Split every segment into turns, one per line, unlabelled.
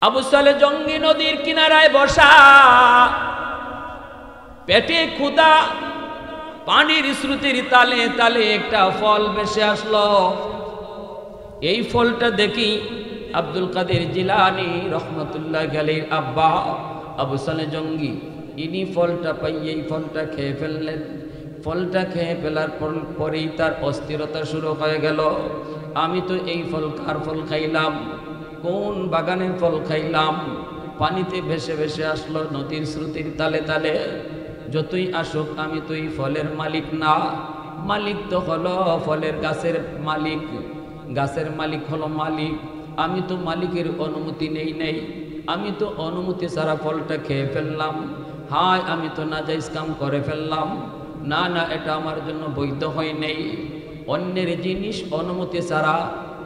আবু সালেহ জঙ্গি নদীর কিনারায় বসা, পেটে ক্ষুধা, পানির স্রোতের তালে তালে একটা ফল ভেসে আসলো। এই ফলটা দেখি আব্দুল কাদের জিলানী রহমতুল্লাহ আলাইহির আব্বা আবু সালেহ জঙ্গি ইনি ফলটা পাইয়ে এই ফলটা খেয়ে ফেললেন। ফলটা খেয়ে ফেলার পরেই তার অস্থিরতা শুরু হয়ে গেল। আমি তো এই ফল কার ফল খাইলাম, কোন বাগানের ফল খাইলাম? পানিতে ভেসে ভেসে আসলো নদীর স্রোতের তালে তালে। যতই আসুক আমি তো এই ফলের মালিক না, মালিক তো হলো ফলের গাছের মালিক, গাছের মালিক হলো মালিক। আমি তো মালিকের অনুমতি নেই, আমি তো অনুমতি ছাড়া ফলটা খেয়ে ফেললাম। হায়, আমি তো নাজায়েজ কাম করে ফেললাম। না না, এটা আমার জন্য বৈধ হয় নাই। অন্যের জিনিস অনুমতি ছাড়া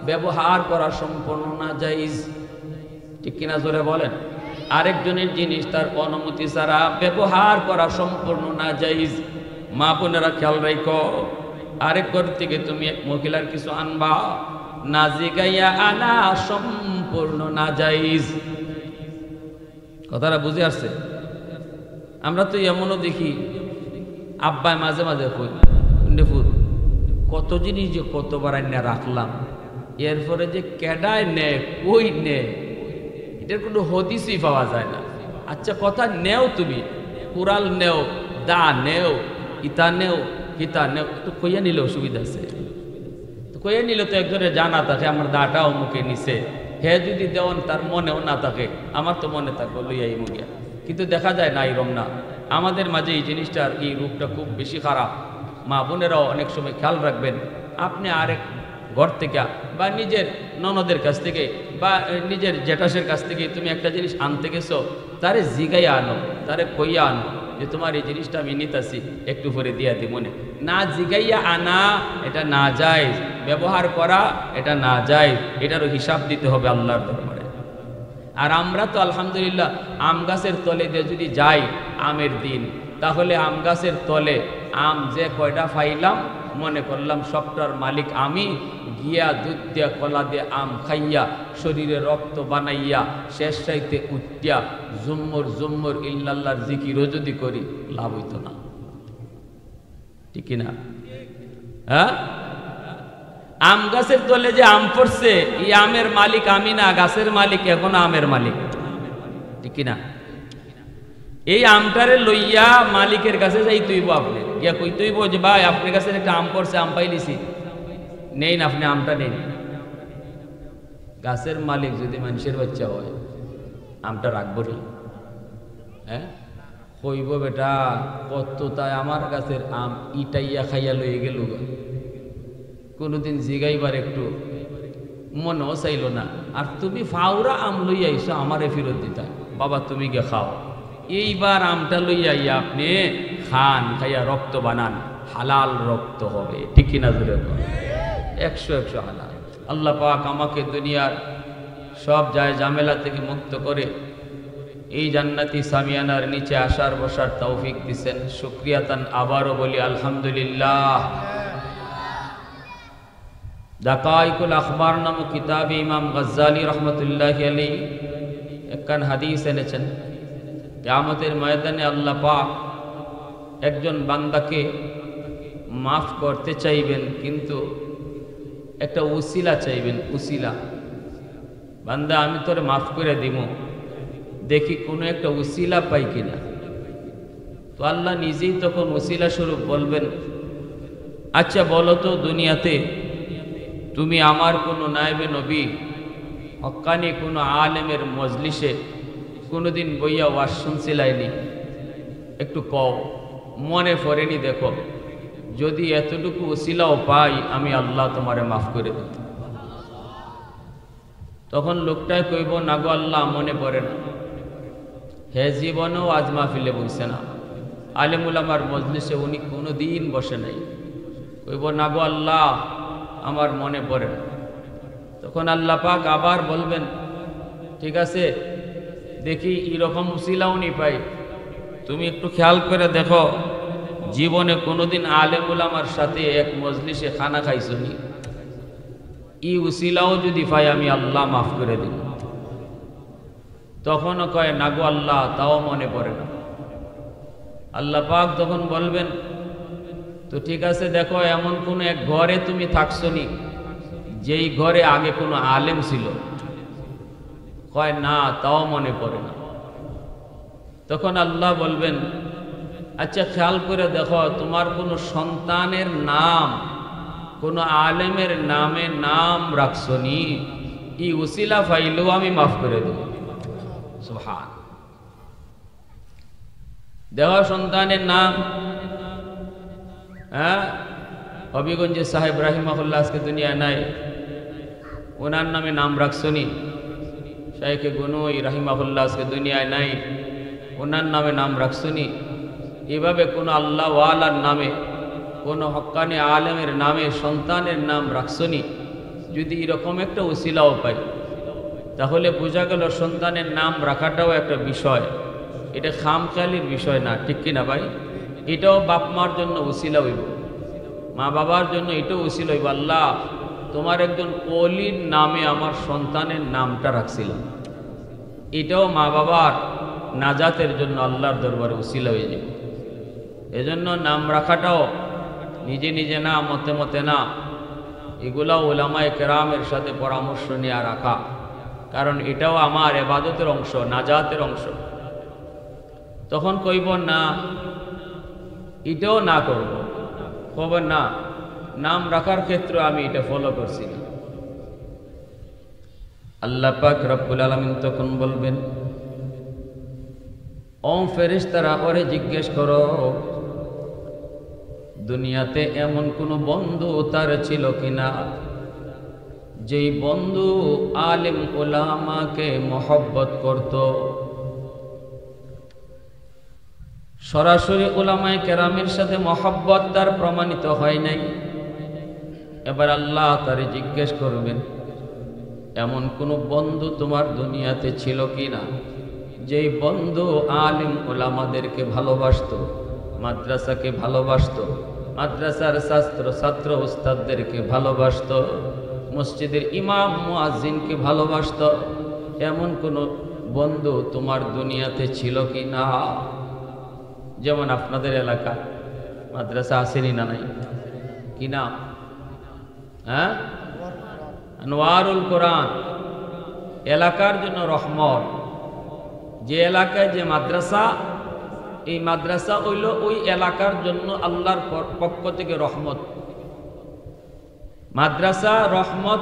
ব্যবহার করা সম্পূর্ণ নাজায়েজ, ঠিক কিনা জোরে বলেন? আরেকজনের জিনিস তার অনুমতি ছাড়া ব্যবহার করা সম্পূর্ণ নাজায়েজ। মা বোনেরা খেয়াল রাখো, আরেক ঘর থেকে তুমি এক মহিলার কিছু আনবা, না জিগাইয়া আনা সম্পূর্ণ নাজায়েজ। কথাটা বুঝে আসছে? আমরা তো এমনও দেখি, আব্বায় মাঝে মাঝে কই কত জিনিস যে কতবার আইনা রাখলাম, এরপরে যে কেডায় নে কই নে এটার কোনো হদিসই পাওয়া যায় না। আচ্ছা কথা নেও, তুমি কুড়াল নেও, দা নেও, ইতা নেও, কিতা নেও, একটু কইয়া নিলে অসুবিধা আছে। তো কইয়া নিলে তো একজনের জানা থাকে আমার দাটা অমুকে নিছে, হে যদি দেওয়ান তার মনেও না থাকে, আমার তো মনে থাকবো লইয়াই মুগিয়া। কিন্তু দেখা যায় না এরম না। আমাদের মাঝে এই জিনিসটার এই রূপটা খুব বেশি খারাপ। মা বোনেরাও অনেক সময় খেয়াল রাখবেন, আপনি আরেক ঘর থেকে বা নিজের ননদের কাছ থেকে বা নিজের জেঠাসের কাছ থেকে তুমি একটা জিনিস আনতে গেছো, তারে জিগাইয়া আনো, তারে কইয়া আনো যে তোমার এই জিনিসটা আমি নিতাছি, একটু পরে দিয়া দি। মনে না জিগাইয়া আনা এটা না যায়, ব্যবহার করা এটা না যায়, এটারও হিসাব দিতে হবে আল্লাহর দরবারে। আর আমরা তো আলহামদুলিল্লাহ আম গাছের তলে দিয়ে যদি যাই আমের দিন, তাহলে আম গাছের তলে আম যে কয়টা পাইলাম মনে করলাম সবটার মালিক আমি, গিয়া দুধ দিয়া কলা দিয়ে আম খাইয়া শরীরে রক্ত বানাইয়া শেষ চাইতে উঠিয়া জুম্মর জুম্মর ইল্লাল্লাহর জিকিরও যদি করি লাভ হইতো না, ঠিক কিনা? হ্যাঁ, আম গাছের তলে যে আম পড়ছে এই আমের মালিক আমি না, গাছের মালিক এখন আমের মালিক, ঠিক কিনা? এই আমটারে লইয়া মালিকের কাছে যাই তুইব, আপনি গিয়া কই তুইব যে ভাই আপনার কাছে একটা আম পড়ছে, আম পাইলিছি, নেই না আপনি আমটা নেই। গাছের মালিক যদি মানুষের বাচ্চা হয় আমটা রাখবো নি? হ্যাঁ, কইব বেটা কত তাই আমার গাছের আম ইটাইয়া খাইয়া লইয়ে গেল, কোনোদিন জিগাইবার একটু মনেও চাইল না। আর তুমি ফাউরা আম লইয়া আইসো আমারে ফেরত দিতা, বাবা তুমি গে খাও। এইবার আমটা লইয়া ইয়া আপনি খান, খাইয়া রক্ত বানান, হালাল রক্ত হবে, ঠিক কিনা? ধরে 100 হালাল। আল্লাহ পাক আমাকে দুনিয়ার সব যায় ঝামেলা থেকে মুক্ত করে এই জান্নাতি সামিয়ানার নিচে আসার বসার তৌফিক দিছেন। শুকরিয়া তান আবারও বলি আলহামদুলিল্লাহ। দাকাইকুল আখবার নামক কিতাবে ইমাম গজ্জালি রহমতুল্লাহি আলাইহি একখান হাদিস এনেছেন, কিয়ামতের ময়দানে আল্লাহ পাক একজন বান্দাকে মাফ করতে চাইবেন, কিন্তু একটা উসিলা চাইবেন। উসিলা, বান্দা আমি তোরে মাফ করে দিব, দেখি কোনো একটা উসিলা পাই কিনা। তো আল্লাহ নিজেই তখন উসিলা স্বরূপ বলবেন, আচ্ছা বলো তো দুনিয়াতে তুমি আমার কোনো নায়েবে নবী হক্কানি কোনো আলেমের মজলিসে কোনোদিন বইয়া ওয়াজ শুনছিলাইনি? একটু কও, মনে পড়েনি? দেখো যদি এতটুকু ওসিলাও পাই আমি আল্লাহ তোমারে মাফ করে দেব। তখন লোকটাই কইব, না গো আল্লাহ মনে পড়ে না, হে জীবনেও আজ মাহফিলে বসে না, আলেমুল আমার মজলিসে উনি কোনো দিন বসে নাই। কইব, না গো আল্লাহ আমার মনে পড়ে না। তখন আল্লাহ পাক আবার বলবেন, ঠিক আছে দেখি এরকম উসিলাও নি পাই, তুমি একটু খেয়াল করে দেখো জীবনে কোনোদিন আলেমুল আমার সাথে এক মজলিসে খানা খাইছো নি? ই উসিলাও যদি পাই আমি আল্লাহ মাফ করে দিব। তখনও কয় না গো আল্লাহ, তাও মনে পড়ে না। আল্লাহ পাক তখন বলবেন, তো ঠিক আছে, দেখো এমন কোন এক ঘরে তুমি থাকছো নি যেই ঘরে আগে কোনো আলেম ছিল? কয় না, তাও মনে পড়ে না। তখন আল্লাহ বলবেন, আচ্ছা খেয়াল করে দেখো, তোমার কোনো সন্তানের নাম কোনো আলেমের নামে নাম রাখছো নি? ই উসিলা ফাইলেও আমি মাফ করে দেব। সুবহান। দেখো সন্তানের নাম, হ্যাঁ, হবিগঞ্জের সাহেব রাহিমাহুল্লাহ আজকে দুনিয়া নাই, ওনার নামে নাম রাখছো নি? শাইখে গুনুই রাহিমাহুল্লাহ আজকে দুনিয়ায় নাই, ওনার নামে নাম রাখছো নি? এভাবে কোনো আল্লাহ ওয়ালার নামে, কোনো হক্কানি আলেমের নামে সন্তানের নাম রাখছো নি? যদি এরকম একটা উসিলাও পাই, তাহলে বোঝা গেল সন্তানের নাম রাখাটাও একটা বিষয়, এটা খামখেয়ালির বিষয় না, ঠিক কিনা ভাই? এটাও বাপ মার জন্য উসিলা হইব, মা বাবার জন্য এটাও উসিলা হইব। আল্লাহ, তোমার একজন ওলির নামে আমার সন্তানের নামটা রাখছিলাম, এটাও মা বাবার নাজাতের জন্য আল্লাহর দরবারে উসিলা হয়ে যাবে। এজন্য নাম রাখাটাও নিজে নিজে না, মতে মতে না, এগুলাও উলামায়ে কেরামের সাথে পরামর্শ নিয়ে রাখা, কারণ এটাও আমার ইবাদতের অংশ, নাজাতের অংশ। তখন কইব না, এটাও না করব, কব না, নাম রাখার ক্ষেত্রে আমি এটা ফলো করছি না। আল্লাহ পাক রব্বুল আলামিন তখন বলবেন, ও ফেরেশতারা, ওরে জিজ্ঞেস করো দুনিয়াতে এমন কোন বন্ধু তার ছিল কিনা যেই বন্ধু আলেম উলামাকে মহব্বত করত। সরাসরি উলামায়ে কেরামের সাথে মহব্বত তার প্রমাণিত হয় নাই। এবার আল্লাহ তারে জিজ্ঞেস করবেন, এমন কোন বন্ধু তোমার দুনিয়াতে ছিল কিনা যেই বন্ধু আলেম উলামাদেরকে ভালোবাসত, মাদ্রাসাকে ভালোবাসত, মাদ্রাসার ছাত্র উস্তাদদেরকে ভালোবাসত, মসজিদের ইমাম মুয়াজ্জিনকে ভালোবাসত? এমন কোন বন্ধু তোমার দুনিয়াতে ছিল কি না? যেমন আপনাদের এলাকা মাদ্রাসা আসেনি না নাই? কি নাম? হ্যাঁ, আনোয়ারুল কোরআন। এলাকার জন্য রহমত। যে এলাকায় যে মাদ্রাসা, এই মাদ্রাসা হইল ওই এলাকার জন্য আল্লাহর পক্ষ থেকে রহমত। মাদ্রাসা রহমত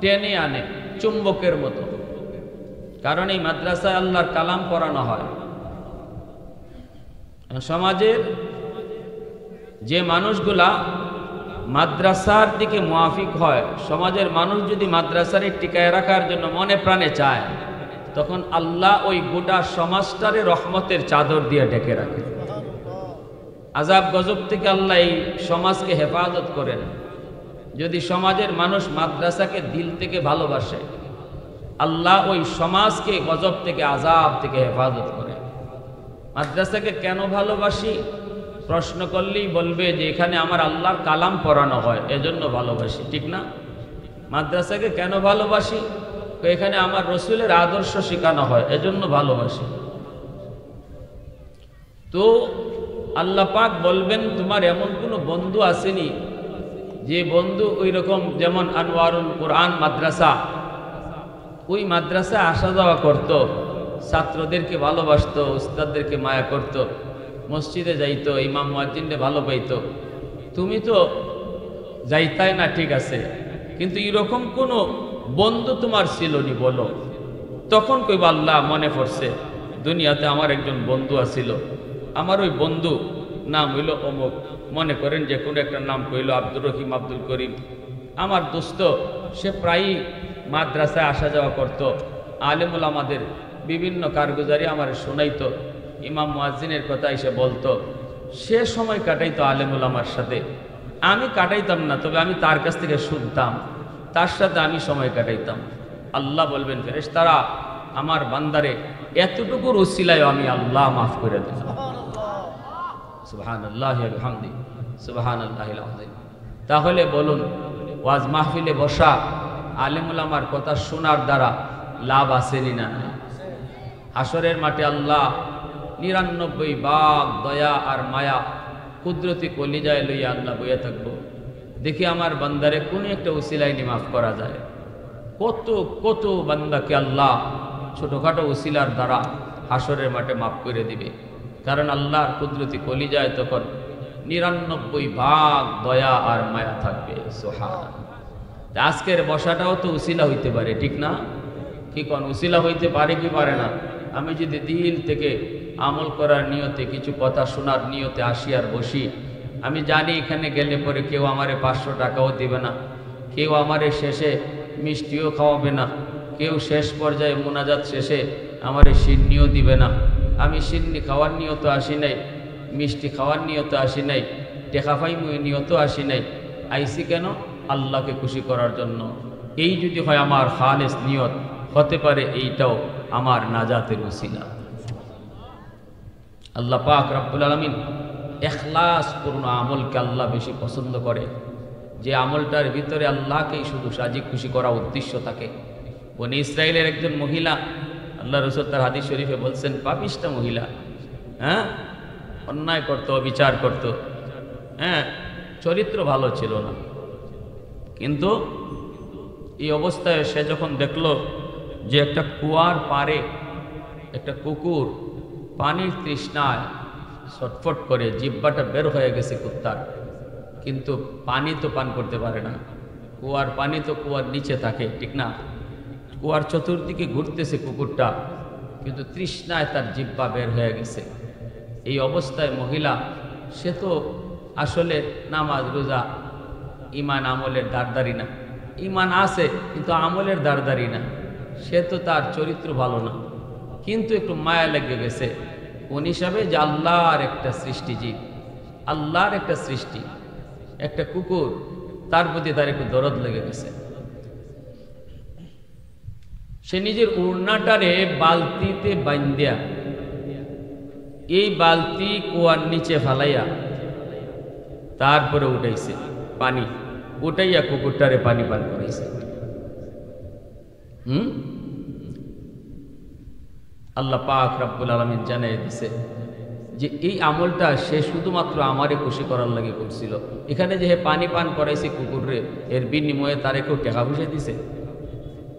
টেনে আনে চুম্বকের মতো, কারণ এই মাদ্রাসায় আল্লাহর কালাম পড়ানো হয়। সমাজের যে মানুষগুলা মাদ্রাসার দিকে মুআফিক হয়, সমাজের মানুষ যদি মাদ্রাসারে টিকায় রাখার জন্য মনে প্রাণে চায়, তখন আল্লাহ ওই গোটা সমাজটারে রহমতের চাদর দিয়ে ঢেকে রাখে। আযাব গজব থেকে আল্লাহ এই সমাজকে হেফাজত করেন। যদি সমাজের মানুষ মাদ্রাসাকে দিল থেকে ভালোবাসে, আল্লাহ ওই সমাজকে গজব থেকে, আযাব থেকে হেফাজত করে। মাদ্রাসাকে কেন ভালোবাসি প্রশ্ন করলেই বলবে যে এখানে আমার আল্লাহর কালাম পড়ানো হয়, এজন্য ভালোবাসি, ঠিক না? মাদ্রাসাকে কেন ভালোবাসি? এখানে আমার রসুলের আদর্শ শেখানো হয়, এজন্য ভালোবাসি। তো আল্লাহ পাক বলবেন, তোমার এমন কোনো বন্ধু আসেনি যে বন্ধু ওই রকম, যেমন আনোয়ারুল কোরআন মাদ্রাসা, ওই মাদ্রাসায় আসা যাওয়া করত, ছাত্রদেরকে ভালোবাসত, উস্তাদদেরকে মায়া করত, মসজিদে যাইতো, ইমাম মুয়াজ্জিনকে ভালো পাইতো। তুমি তো যাইতাই না, ঠিক আছে, কিন্তু এরকম কোনো বন্ধু তোমার ছিল নি বলো? তখন কইবা, আল্লাহ মনে পড়ছে, দুনিয়াতে আমার একজন বন্ধু আছিল, আমার ওই বন্ধু নাম হইল অমুক। মনে করেন যে কোনো একটা নাম কইল আব্দুর রহিম, আব্দুল করিম। আমার দোস্ত, সে প্রায়ই মাদ্রাসায় আসা যাওয়া করত, আলেমুল আমাদের বিভিন্ন কারগুজারি আমার শোনাইতো, ইমাম মুয়াজ্জিনের কথা এসে বলতো, সে সময় কাটাইতো আলেমুল আমার সাথে। আমি কাটাইতাম না, তবে আমি তার কাছ থেকে শুনতাম, তার সাথে আমি সময় কাটাইতাম। আল্লাহ বলবেন, ফেরেশতারা আমার বান্দারে এতটুকুর উসিলায় আমি আল্লাহ মাফ করে দিলাম। সুবহানাল্লাহি ওয়া বিহামদিহি, সুবহানাল্লাহিল আযীম। তাহলে বলুন, ওয়াজ মাহফিলে বসা, আলেমুল আমার কথা শোনার দ্বারা লাভ আসেনি না? হাসরের মাঠে আল্লাহ ৯৯ ভাগ দয়া আর মায়া কুদরতি কলিজায় লইয়া আল্লাহ বইয়া থাকবো, দেখি আমার বান্দারে কোন একটা উসিলায় নি মাফ করা যায়। কত কত বান্দাকে আল্লাহ ছোটখাটো উসিলার দ্বারা হাসরের মাঠে মাফ করে দিবে, কারণ আল্লাহর কুদরতি কলিজায় তখন ৯৯ ভাগ দয়া আর মায়া থাকবে। সুবহান। আজকের বসাটাও তো উসিলা হইতে পারে, ঠিক না? কি কোন উসিলা হইতে পারে কি পারে না? আমি যদি দিল থেকে আমল করার নিয়তে, কিছু কথা শোনার নিয়তে আসি আর বসি, আমি জানি এখানে গেলে পরে কেউ আমারে 500 টাকাও দিবে না, কেউ আমারে শেষে মিষ্টিও খাওয়াবে না, কেউ শেষ পর্যায়ে মোনাজাত শেষে আমারে সিন্নিও দিবে না। আমি সিন্নি খাওয়ার নিয়ত আসি নাই, মিষ্টি খাওয়ার নিয়ত আসি নাই, টেকা পাইমুই নিয়ত আসি নাই। আইসি কেন? আল্লাহকে খুশি করার জন্য। এই যদি হয় আমার খালেস নিয়ত, হতে পারে এইটাও আমার নাজাতের উসিলা। আল্লাহ পাক রব্বুল আলামিন ইখলাসপূর্ণ আমলকে আল্লাহ বেশি পছন্দ করে, যে আমলটার ভিতরে আল্লাহকেই শুধু সাজি খুশি করা উদ্দেশ্য থাকে। বনি ইসরায়েলের একজন মহিলা, আল্লাহ রাসূল তার হাদিস শরীফে বলছেন, পাপিষ্টা মহিলা, হ্যাঁ, অন্যায় করত, বিচার করত, হ্যাঁ, চরিত্র ভালো ছিল না। কিন্তু এই অবস্থায় সে যখন দেখল যে একটা কুয়ার পাড়ে একটা কুকুর পানির তৃষ্ণায় ছটফট করে, জিহ্বাটা বের হয়ে গেছে কুত্তার, কিন্তু পানি তো পান করতে পারে না। কুয়ার পানি তো কুয়ার নিচে থাকে, ঠিক না? কুয়ার চতুর্দিকে ঘুরতেছে কুকুরটা, কিন্তু তৃষ্ণায় তার জিহ্বা বের হয়ে গেছে। এই অবস্থায় মহিলা, সে তো আসলে নামাজ রোজা ইমান আমলের দারদারি না, ইমান আছে কিন্তু আমলের দারদারি না, সে তো তার চরিত্র ভালো না, কিন্তু একটু মায়া লেগে গেছে কোন হিসাবে যে আল্লাহর একটা সৃষ্টি জীব, আল্লাহর একটা সৃষ্টি, একটা কুকুর, তার প্রতি তার একটু দরদ লেগে গেছে। সে নিজের ওড়নাটারে বালতিতে বান্ধিয়া এই বালতি কুয়ার নিচে ফালাইয়া তারপরে উঠাইছে পানি, উঠাইয়া কুকুরটারে পানি পান করাইছে। আল্লাহ পাক রব্বুল আলামিন জানাই দিছে যে এই আমলটা সে শুধুমাত্র আমারে খুশি করার লাগে করছিল। এখানে যে পানি পান করাইছে কুকুররে, এর বিনিময়ে তারে কেউ টাকা পয়সা দিছে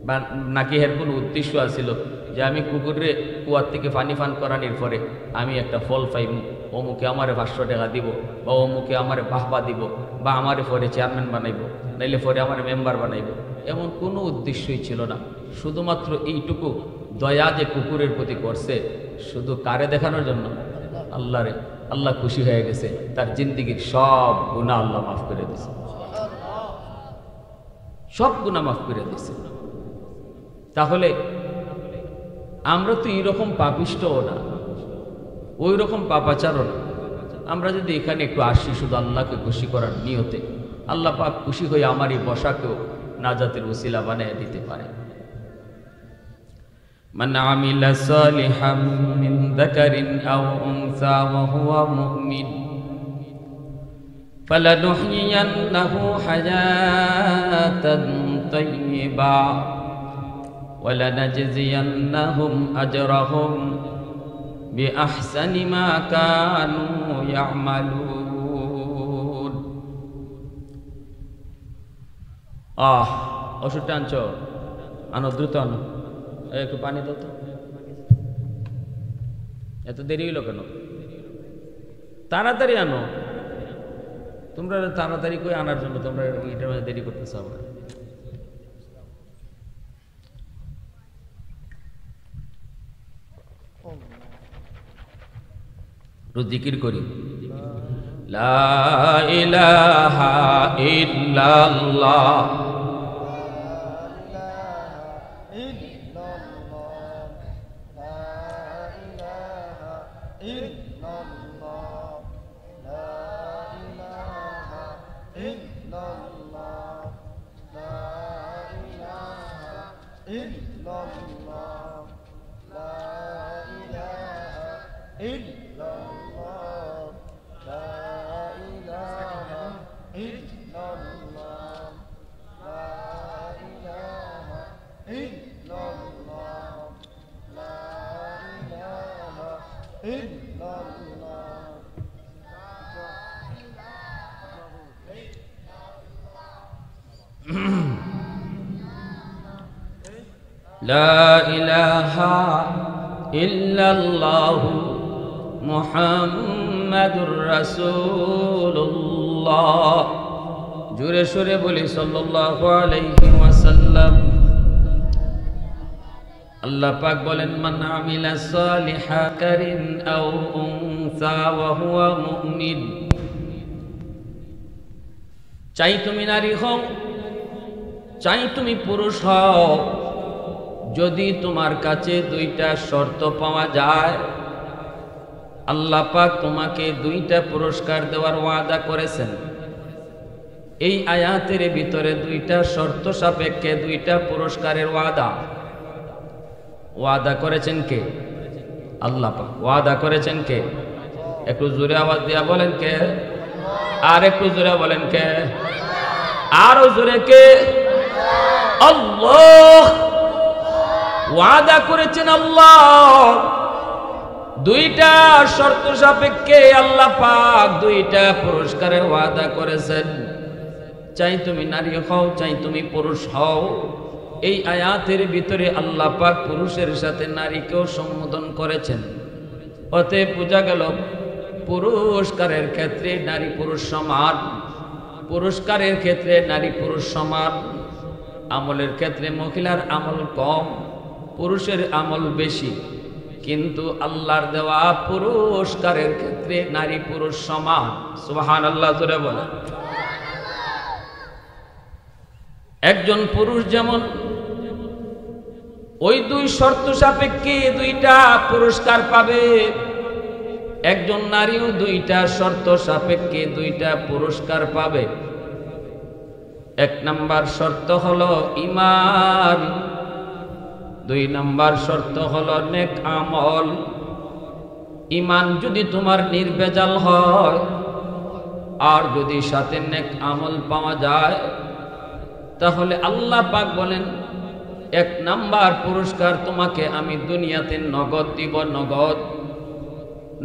বা নাকি এর কোনো উদ্দেশ্য আছিল যে আমি কুকুররে কুয়ার থেকে পানি পান করানোর পরে আমি একটা ফল পাইব, অমুকে আমারে 500 টাকা দিব, বা অমুকে আমারে বাহবা দিব, বা আমারে পরে চেয়ারম্যান বানাইব, নাইলে পরে আমার মেম্বার বানাইব, এমন কোনো উদ্দেশ্যই ছিল না। শুধুমাত্র এইটুকু দয়া যে কুকুরের প্রতি করছে, শুধু কারে দেখানোর জন্য? আল্লাহরে। আল্লাহ খুশি হয়ে গেছে, তার জিন্দিগির সব গুনাহ আল্লাহ মাফ করে দিয়েছে, সব গুনাহ মাফ করে দিয়েছে। তাহলে আমরা তো এইরকম পাপিষ্টও না, ওই রকম পাপাচারও না। আমরা যদি এখানে একটু আসি শুধু আল্লাহকে খুশি করার নিয়তে, আল্লাহ পাক খুশি হয়ে আমার এই বসাকেও নাজাতের উসিলা বানিয়ে দিতে পারে। মান আমিলা সালিহাম মিন যাকারিন আও উনসা ওয়া হুয়া মুমিন ফালানুহইয়ান্নাহু হায়াতান তাইয়্যিবা ওয়ালানাজজিয়ান্নাহুম আজরাহুম বিআহসানি মা কানু ইয়ামালুন। ওষুধটা আনছো? আনো, দ্রুত আনো, একটু পানি দাও তো। এত দেরি হইল কেন? তাড়াতাড়ি আনো। তোমরা তাড়াতাড়ি করে আনার জন্য তোমরা এটার মধ্যে দেরি করতেছ। আমরা জিকির করি, লা ইলাহা ইল্লাল্লাহ লা ইলাহা ইল্লাল্লাহু মুহাম্মাদুর রাসূলুল্লাহ। জোরে সোরে বলি সাল্লাল্লাহু আলাইহি ওয়াসাল্লাম। আল্লাহ পাক বলেন, মান আমিলা সালিহা কারিন আও উনসা ওয়া হুয়া মুমিন। চাই তুমি নারী হও, চাই তুমি পুরুষ হও, যদি তোমার কাছে দুইটা শর্ত পাওয়া যায়, আল্লাহ পাক তোমাকে দুইটা পুরস্কার দেওয়ার ওয়াদা করেছেন। এই আয়াতের ভিতরে দুইটা শর্ত সাপেক্ষে দুইটা পুরস্কারের ওয়াদা করেছেন কে? আল্লাহ পাক। ওয়াদা করেছেন কে? একটু জোরে আওয়াজ দিয়া বলেন কে? আর একটু জোরে বলেন কে? আরো জোরে কে? আল্লাহ। ওয়াদা করেছেন আল্লাহ। দুইটা শর্ত সাপেক্ষে আল্লাহ পাক দুইটা পুরস্কারের ওয়াদা করেছেন। চাই তুমি নারী হও, চাই তুমি পুরুষ হও। এই আয়াতের ভিতরে আল্লাহ পাক পুরুষের সাথে নারীকেও সম্বোধন করেছেন। অতএব বোঝা গেল পুরস্কারের ক্ষেত্রে নারী পুরুষ সমান, পুরস্কারের ক্ষেত্রে নারী পুরুষ সমান। আমলের ক্ষেত্রে মহিলার আমল কম, পুরুষের আমল বেশি, কিন্তু আল্লাহর দেওয়া পুরস্কারের ক্ষেত্রে নারী পুরুষ সমান। সুবহানাল্লাহ জোরে বলেন। একজন পুরুষ যেমন ওই দুই শর্ত সাপেক্ষে দুইটা পুরস্কার পাবে, একজন নারীও দুইটা শর্ত সাপেক্ষে দুইটা পুরস্কার পাবে। এক নাম্বার শর্ত হলো ঈমান, দুই নাম্বার শর্ত হলো নেক আমল। ঈমান যদি তোমার নির্ভেজাল হয় আর যদি সাথে নেক আমল পাওয়া যায়, তাহলে আল্লাহ পাক বলেন এক নাম্বার পুরস্কার তোমাকে আমি দুনিয়াতে নগদ দিব।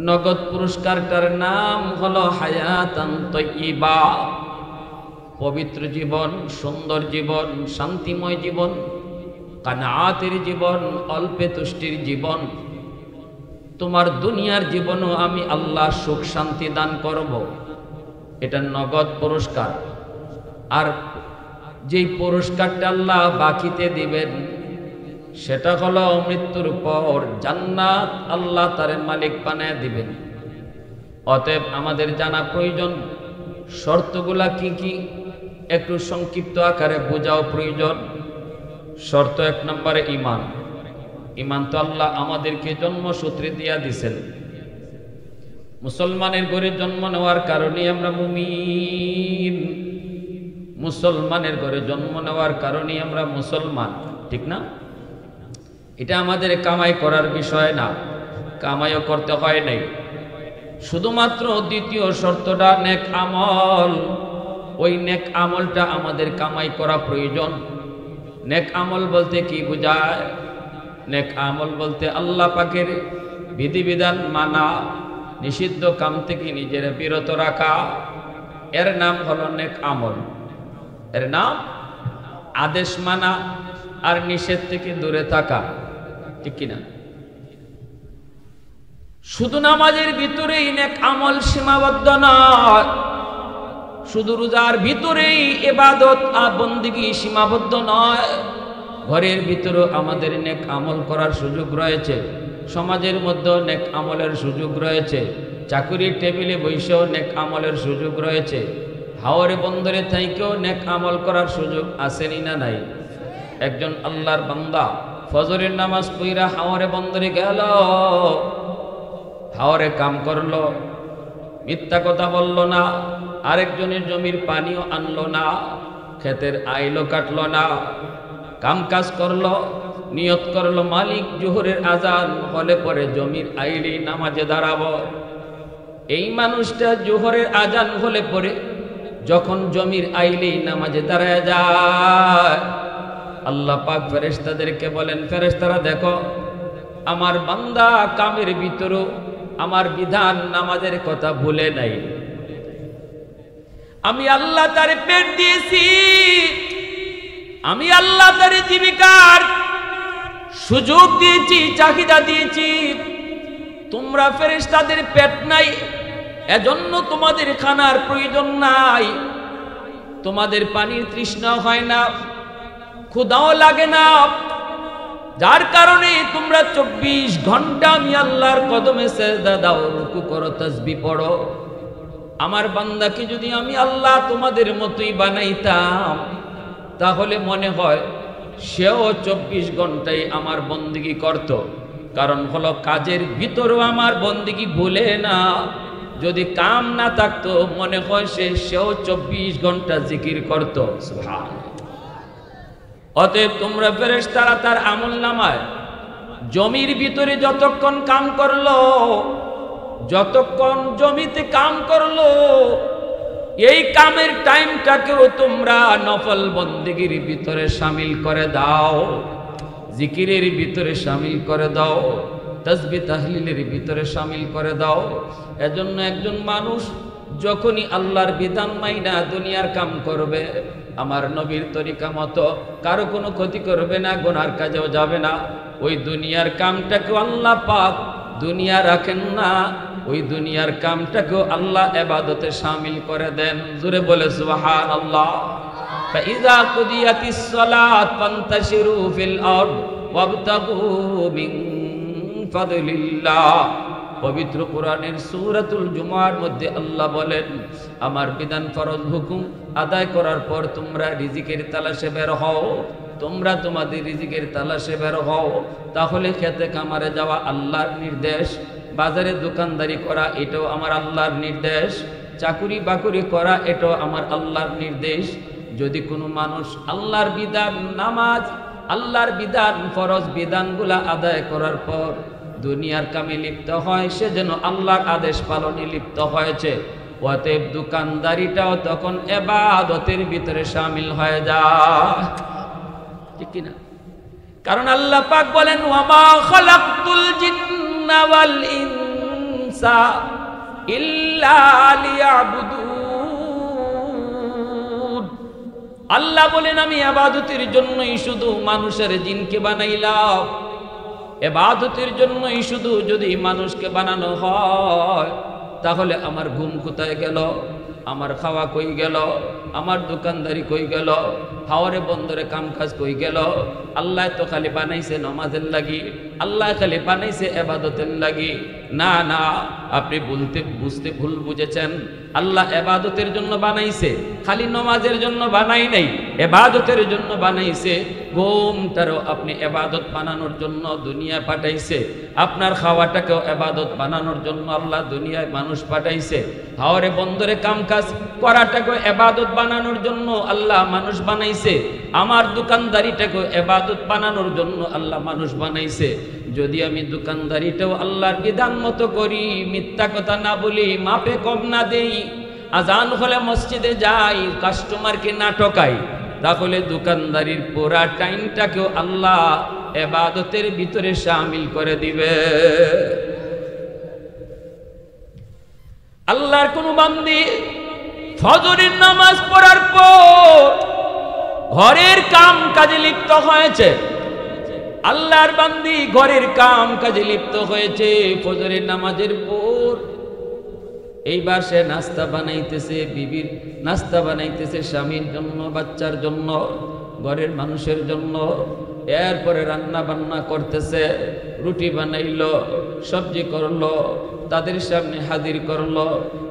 নগদ পুরস্কারটার নাম হলো হায়াতান তাইয়্যিবা, পবিত্র জীবন, সুন্দর জীবন, শান্তিময় জীবন, কানাআতের জীবন, অল্পে তুষ্টির জীবন। তোমার দুনিয়ার জীবনও আমি আল্লাহ সুখ শান্তি দান করব, এটা নগদ পুরস্কার। আর যেই পুরস্কারটা আল্লাহ বাকিতে দিবেন সেটা হলো মৃত্যুর পর জান্নাত, আল্লাহ তার মালিক বানায় দিবেন। অতএব আমাদের জানা প্রয়োজন শর্তগুলা কি কি, একটু সংক্ষিপ্ত আকারে বোঝাও প্রয়োজন। শর্ত এক নম্বরে ঈমান। ঈমান তো আল্লাহ আমাদেরকে জন্মসূত্রে দিয়া দিছেন। মুসলমানের ঘরে জন্ম নেওয়ার কারণে আমরা মুমিন, মুসলমানের ঘরে জন্ম নেওয়ার কারণে আমরা মুসলমান, ঠিক না? এটা আমাদের কামাই করার বিষয় না, কামাইও করতে হয় নাই। শুধুমাত্র দ্বিতীয় শর্তটা নেক আমল। ওই নেক আমলটা আমাদের কামাই করা প্রয়োজন। নেক আমল বলতে কি বোঝায়? নেক আমল বলতে আল্লাহ পাকের বিধিবিধান মানা, নিষিদ্ধ কাম থেকে নিজের বিরত রাখা, এর নাম হলো নেক আমল। এর নাম আদেশ মানা আর নিষেধ থেকে দূরে থাকা, ঠিক কিনা? শুধু নামাজের ভিতরেই নেক আমল সীমাবদ্ধ নয়, শুধু রোজার ভিতরেই ইবাদত আর বন্দেগী সীমাবদ্ধ নয়। ঘরের ভিতরেও আমাদের নেক আমল করার সুযোগ রয়েছে, সমাজের মধ্যেও নেক আমলের সুযোগ রয়েছে, চাকরির টেবিলে বসেও নেক আমলের সুযোগ রয়েছে, হাওরে বন্দরে থাইকেও নেক আমল করার সুযোগ আসেনি না নাই? একজন আল্লাহর বান্দা ফজরের নামাজ পড়া হাওরে বন্দরে গেল, হাওরে কাম করলো, মিথ্যা কথা বলল না, আরেকজনের জমির পানিও আনলো না, ক্ষেতের আইলো কাটলো না, কাম কাজ করলো, নিয়ত করলো মালিক জোহরের আজান হলে পরে জমির আইলি নামাজে দাঁড়াবো। এই মানুষটা জোহরের আজান হলে পরে যখন জমির আইলি নামাজে দাঁড়ায় যায়, আল্লাহ পাক ফেরেশতাদেরকে বলেন, ফেরেশতারা দেখো আমার বান্দা কামের ভিতরও আমার বিধান নামাজের কথা ভুলে নাই। আমি আল্লাহ তারে পেট দিয়েছি, আমি আল্লাহ তারে জীবিকার সুযোগ দিয়েছি, চাহিদা দিয়েছি। তোমরা ফেরেশতাদের পেট নাই, এজন্য তোমাদের খানার প্রয়োজন নাই, তোমাদের পানির তৃষ্ণা হয় না, ক্ষুধাও লাগে না, যার কারণে তোমরা 24 ঘন্টা আমি আল্লাহর কদমে সেজদা দাও, রুকু করো, তাসবিহ পড়ো। আমার বান্দাকে যদি আমি আল্লাহ তোমাদের মতোই বানাইতাম, তাহলে মনে হয় সেও 24 ঘন্টায় আমার বন্দেগী করত। কারণ হলো কাজের ভিতরেও আমার বন্দেগী ভুলে না। যদি কাম না থাকতো মনে হয় সেও 24 ঘন্টা জিকির করত। সুবহানাল্লাহ। অতএব তোমরা ফেরেশতারা তার আমল নামায় জমির ভিতরে যতক্ষণ কাম করলো, যতক্ষণ জমিতে কাম করলো, এই কামের টাইমটাকেও তোমরা নফল বন্দেগীর ভিতরে শামিল করে দাও, জিকিরের ভিতরে শামিল করে দাও, তাসবিহ তাহলিলের ভিতরে শামিল করে দাও। এজন্য একজন মানুষ যখনই আল্লাহর বিধান মাইনা দুনিয়ার কাম করবে, আমার নবীর তরিকা মতো কারো কোনো ক্ষতি করবে না, গুনার কাজেও যাবে না, ওই দুনিয়ার কামটাকে আল্লাহ পাক দুনিয়া রাখেন না, ওই দুনিয়ার কামটাকেও আল্লাহ ইবাদতে শামিল করে দেন। জোরে বলে সুবহানাল্লাহ। ফাইযা কুদিয়াতিস সালাত ফান্তাশিরু ফিল আরদ ওয়াবতাগু মিন ফাদলিল্লাহ। পবিত্র কোরআনের সূরাতুল জুমার মধ্যে আল্লাহ বলেন, আমার বিধান ফরজ হুকুম আদায় করার পর তোমরা রিজিকের তালাশে বের হও, তোমরা তোমাদের রিজিকের তালাশে বের হও। তাহলে খেতে কামারে যাওয়া আল্লাহর নির্দেশ, বাজারে দোকানদারি করা এটাও আমার আল্লাহর নির্দেশ, চাকুরি বাকুরি করা এটাও আমার আল্লাহর নির্দেশ। যদি কোনো মানুষ আল্লাহর বিধান, নামাজ, আল্লাহর বিধান, ফরজ বিধানগুলা আদায় করার পর দুনিয়ার কামে লিপ্ত হয়, সে যেন আল্লাহর আদেশ পালনে লিপ্ত হয়েছে। অতএব দোকানদারিটাও তখন ইবাদতের ভিতরে শামিল হয়ে যায়, ঠিক কিনা? কারণ আল্লাহ পাক বলেন, ওয়ামা খালাকতুল জিন্না ওয়াল ইনসা ইল্লা লিয়াবুদুন। আল্লাহ বলেন, আমি ইবাদতের জন্যই শুধু মানুষের জিনকে বানাইলাম। ইবাদতের জন্যই শুধু যদি মানুষকে বানানো হয়, তাহলে আমার ঘুম কোথায় গেল, আমার খাওয়া কই গেল, আমার দোকানদারি কই গেল, হাওরে বন্দরে কামকাজ কই গেল? আল্লাহ তো খালি বানাইছে নামাজের লাগি, আল্লাহ খালি বানাইছে ইবাদতের লাগি। না না, আপনি বুঝতে ভুল বুঝেছেন। আল্লাহ ইবাদতের জন্য বানাইছে, খালি নামাজের জন্য বানাই নাই, ইবাদতের জন্য বানাইছে। ঘুমটারও আপনি ইবাদত বানানোর জন্য দুনিয়া পাঠাইছে, আপনার খাওয়াটাকেও ইবাদত বানানোর জন্য আল্লাহ দুনিয়ায় মানুষ পাঠাইছে, হাওরে বন্দরে কামকাজ করাটাকেও ইবাদত বানানোর জন্য আল্লাহ মানুষ বানাইছে, আমার দোকানদারিটাকেও ইবাদত বানানোর জন্য আল্লাহ মানুষ বানাইছে। যদি আমি দোকানদারিটাও আল্লাহর বিধান মতো করি, মিথ্যা কথা না বলি, মাপে কম না দেই, আজান হলে মসজিদে যাই, কাস্টমারকে না ঠকাই, তাহলে দোকানদারির পুরা টাইমটাকেও আল্লাহ ইবাদতের ভিতরে শামিল করে দিবে। আল্লাহর কোন বান্দি ফজরের নামাজ পড়ার পর ঘরের কাম কাজে লিপ্ত হয়েছে, আল্লাহর বান্দি ঘরের কাম কাজে লিপ্ত হয়েছে ফজরের নামাজের পর, এইবার সে নাস্তা বানাইতেছে, বিবির নাস্তা বানাইতেছে, স্বামীর জন্য, বাচ্চার জন্য, ঘরের মানুষের জন্য। এরপরে রান্না বান্না করতেছে, রুটি বানাইলো, সবজি করলো, তাদের সামনে হাজির করলো।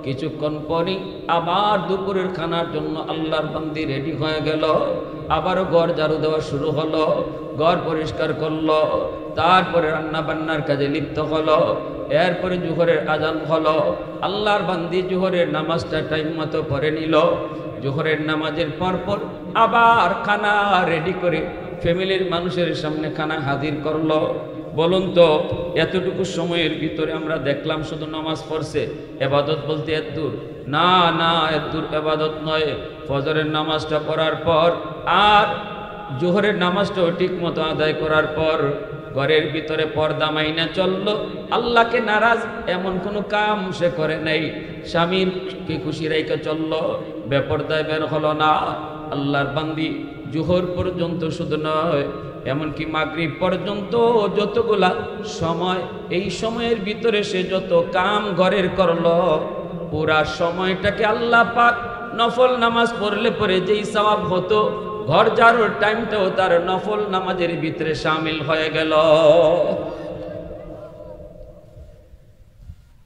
কিছুক্ষণ পরই আবার দুপুরের খানার জন্য আল্লাহর বান্দি রেডি হয়ে গেল, আবারও ঘর ঝাড়ু দেওয়া শুরু হলো, ঘর পরিষ্কার করলো, তারপরে রান্না বান্নার কাজে লিপ্ত হলো। এরপরে জোহরের আজান হলো, আল্লাহর বান্দি জোহরের নামাজটা টাইম মতো পড়ে নিল। জোহরের নামাজের পরপর আবার খানা রেডি করে ফ্যামিলির মানুষের সামনে খানা হাজির করলো। বলুন তো, এতটুকু সময়ের ভিতরে আমরা দেখলাম শুধু নামাজ পড়ছে, ইবাদত বলতে এত দূর? না না, এত দূর ইবাদত নয়। ফজরের নামাজটা পড়ার পর আর জোহরের নামাজটাও ঠিক মতো আদায় করার পর ঘরের ভিতরে পর্দা মাইনা চললো, আল্লাহকে নারাজ এমন কোনো কাম সে করে নাই, স্বামীরকে খুশি রেখে চললো, বেপর্দায় বের হলো না। আল্লাহর বান্দি জোহর পর্যন্ত শুধু নয়, এমনকি মাগরিব পর্যন্ত যতগুলা সময়, এই সময়ের ভিতরে সে যত কাম ঘরের করলো, পুরা সময়টাকে আল্লাহ পাক নফল নামাজ পড়লে পরে যেই সওয়াব হতো, ঘর ঝাড়ুর টাইমটাও তার নফল নামাজের ভিতরে শামিল হয়ে গেল।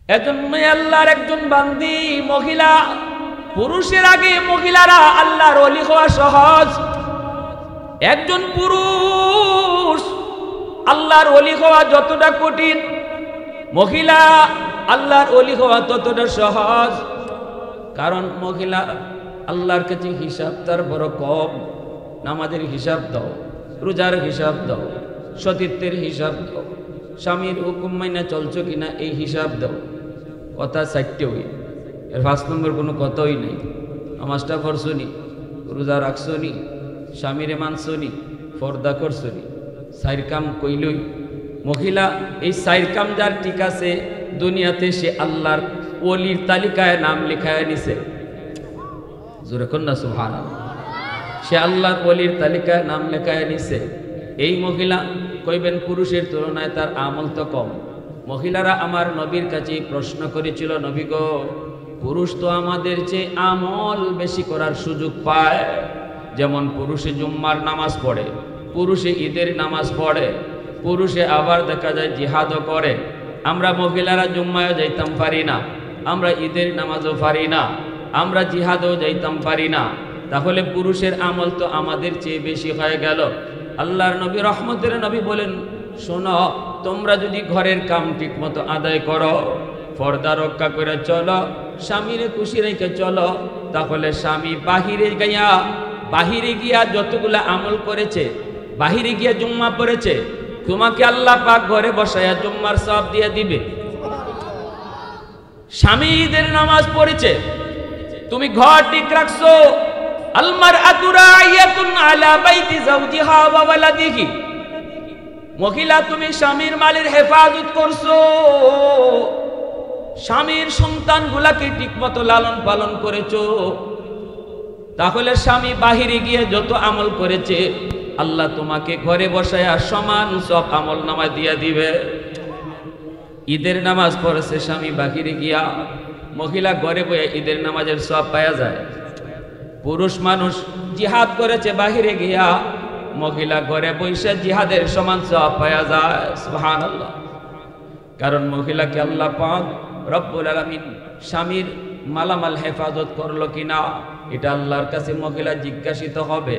এজন্যই আল্লাহর একজন বান্দি মহিলা, পুরুষের আগে মহিলারা আল্লাহর ওলি হওয়া সহজ। একজন পুরুষ আল্লাহর ওলি হওয়া যতটা কঠিন, মহিলা আল্লাহর ওলি হওয়া ততটা সহজ। কারণ মহিলা আল্লাহর কাছে হিসাব তার বড় কম। নামাজের হিসাব দাও, রোজার হিসাব দাও, সতীত্বের হিসাব দাও, স্বামীর হুকুম মাইনা চলছো কিনা এই হিসাব দাও। কথা 4টে হই, এর 5 নম্বর কোনো কথাই নেই। নামাজটা পড়ছো নি, রোজা রাখছো নি, স্বামীরে মানছো নি, পর্দা করছো নি, 4 কাম কইলই। মহিলা এই 4 কাম যার ঠিক আছে, দুনিয়াতে সে আল্লাহর ওলির তালিকায় নাম লেখায় নিছে। জোরে কন্যা সুবহানাল্লাহ। সে আল্লাহর ওলির তালিকায় নাম লেখায় নিছে। এই মহিলা কইবেন পুরুষের তুলনায় তার আমল তো কম। মহিলারা আমার নবীর কাছে প্রশ্ন করেছিল, নবী গো, পুরুষ তো আমাদের চেয়ে আমল বেশি করার সুযোগ পায়। যেমন পুরুষে জুম্মার নামাজ পড়ে, পুরুষে ঈদের নামাজ পড়ে, পুরুষে আবার দেখা যায় জিহাদও করে। আমরা মহিলারা জুম্মায়ও যাইতাম পারি না, আমরা ঈদের নামাজও পারি না, আমরা জিহাদও যাইতাম পারি না। তাহলে পুরুষের আমল তো আমাদের চেয়ে বেশি হয়ে গেল। আল্লাহর নবী রহমতের নবী বলেন, শোনো, তোমরা যদি ঘরের কাম ঠিক মতো আদায় করো, পর্দা রক্ষা করে চলো, স্বামীরে খুশি রেখে চলো, তাহলে স্বামী বাহিরে গিয়া যতগুলা আমল করেছে, বাহিরে গিয়া জুম্মা পড়েছে, তোমাকে আল্লাহ পাক ঘরে বসায়া জুম্মার সওয়াব দিয়ে দিবে। স্বামী ঈদের নামাজ পড়েছে, তুমি ঘর ঠিক রাখছো, আলমারআতু রাইয়াতুন আলা বাইতি যাওজিহা ওয়া ওয়ালাদিহি, মহিলা তুমি স্বামীর মালের হেফাজত করছো, স্বামীর সন্তানগুলাকে ঠিকমতো লালন পালন করেছো, তাহলে স্বামী বাহিরে গিয়ে যত আমল করেছে আল্লাহ তোমাকে ঘরে বসায়া সমান সব আমল নামায় দিয়ে দিবে। ঈদের নামাজ পড়েছে স্বামী বাহিরে গিয়া, মহিলা ঘরে বসে ঈদের নামাজের সওয়াব পাওয়া যায়। পুরুষ মানুষ জিহাদ করেছে বাহিরে গিয়া, মহিলা ঘরে বসে জিহাদের সমান সওয়াব পাওয়া যায়। সুবহানাল্লাহ। কারণ মহিলাকে আল্লাহ পাক রব্বুল আলামিন স্বামীর মালামাল হেফাজত করলো কিনা এটা আল্লাহর কাছে মহিলা জিজ্ঞাসিত হবে।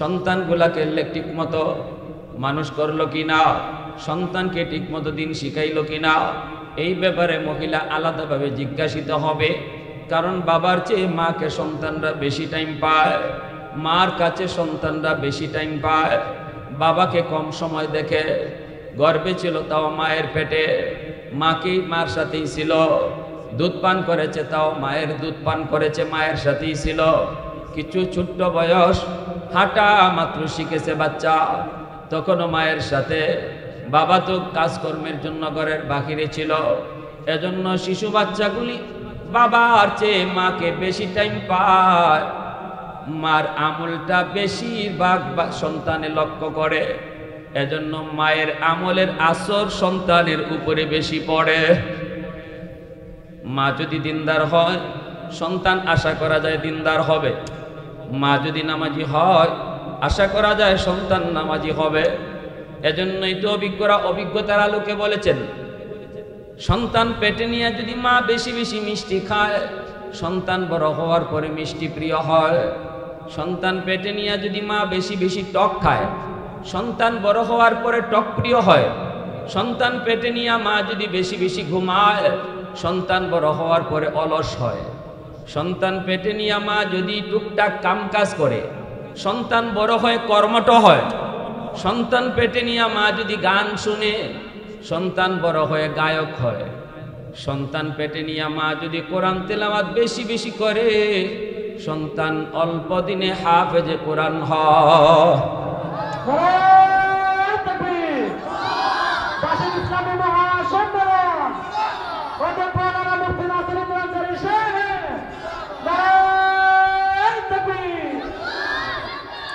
সন্তানগুলাকে ঠিক মতো মানুষ করলো কিনা, সন্তানকে ঠিক মতো দিন শিখাইলো কিনা, এই ব্যাপারে মহিলা আলাদাভাবে জিজ্ঞাসিত হবে। কারণ বাবার চেয়ে মাকে সন্তানরা বেশি টাইম পায়, মার কাছে সন্তানরা বেশি টাইম পায়। বাবাকে কম সময় দেখে, গর্ভে ছিল তাও মায়ের পেটে, মাকে মার সাথেই ছিল, দুধ পান করেছে তাও মায়ের দুধ পান করেছে, মায়ের সাথেই ছিল। কিছু ছোট্ট বয়স, হাঁটা মাত্র শিখেছে বাচ্চা, তখনও মায়ের সাথে। বাবা তো কাজকর্মের জন্য ঘরের বাহিরে ছিল। এজন্য শিশু বাচ্চাগুলি বাবার চেয়ে মাকে বেশি টাইম পায়, মার আমলটা বেশিরভাগ সন্তানে লক্ষ্য করে। এজন্য মায়ের আমলের আসর সন্তানের উপরে বেশি পড়ে। মা যদি দিনদার হয়, সন্তান আশা করা যায় দিনদার হবে। মা যদি নামাজি হয়, আশা করা যায় সন্তান নামাজি হবে। এজন্যই তো অভিজ্ঞতার আলোকে বলেছেন, সন্তান পেটে নিয়ে যদি মা বেশি বেশি মিষ্টি খায়, সন্তান বড় হওয়ার পরে মিষ্টি প্রিয় হয়। সন্তান পেটে নিয়ে যদি মা বেশি বেশি টক খায়, সন্তান বড় হওয়ার পরে টক প্রিয় হয়। সন্তান পেটে নিয়ে মা যদি বেশি বেশি ঘুমায়, সন্তান বড় হওয়ার পরে অলস হয়। সন্তান পেটে নিয়ে মা যদি টুকটাক কাম কাজ করে, সন্তান বড় হয়ে কর্মঠ হয়। সন্তান পেটে নিয়ে মা যদি গান শুনে, সন্তান বড় হয়ে গায়ক হয়। সন্তান পেটে নিয়ে মা যদি কোরআন তেলাওয়াত বেশি বেশি করে, সন্তান অল্প দিনে হাফেজে কোরআন হয়।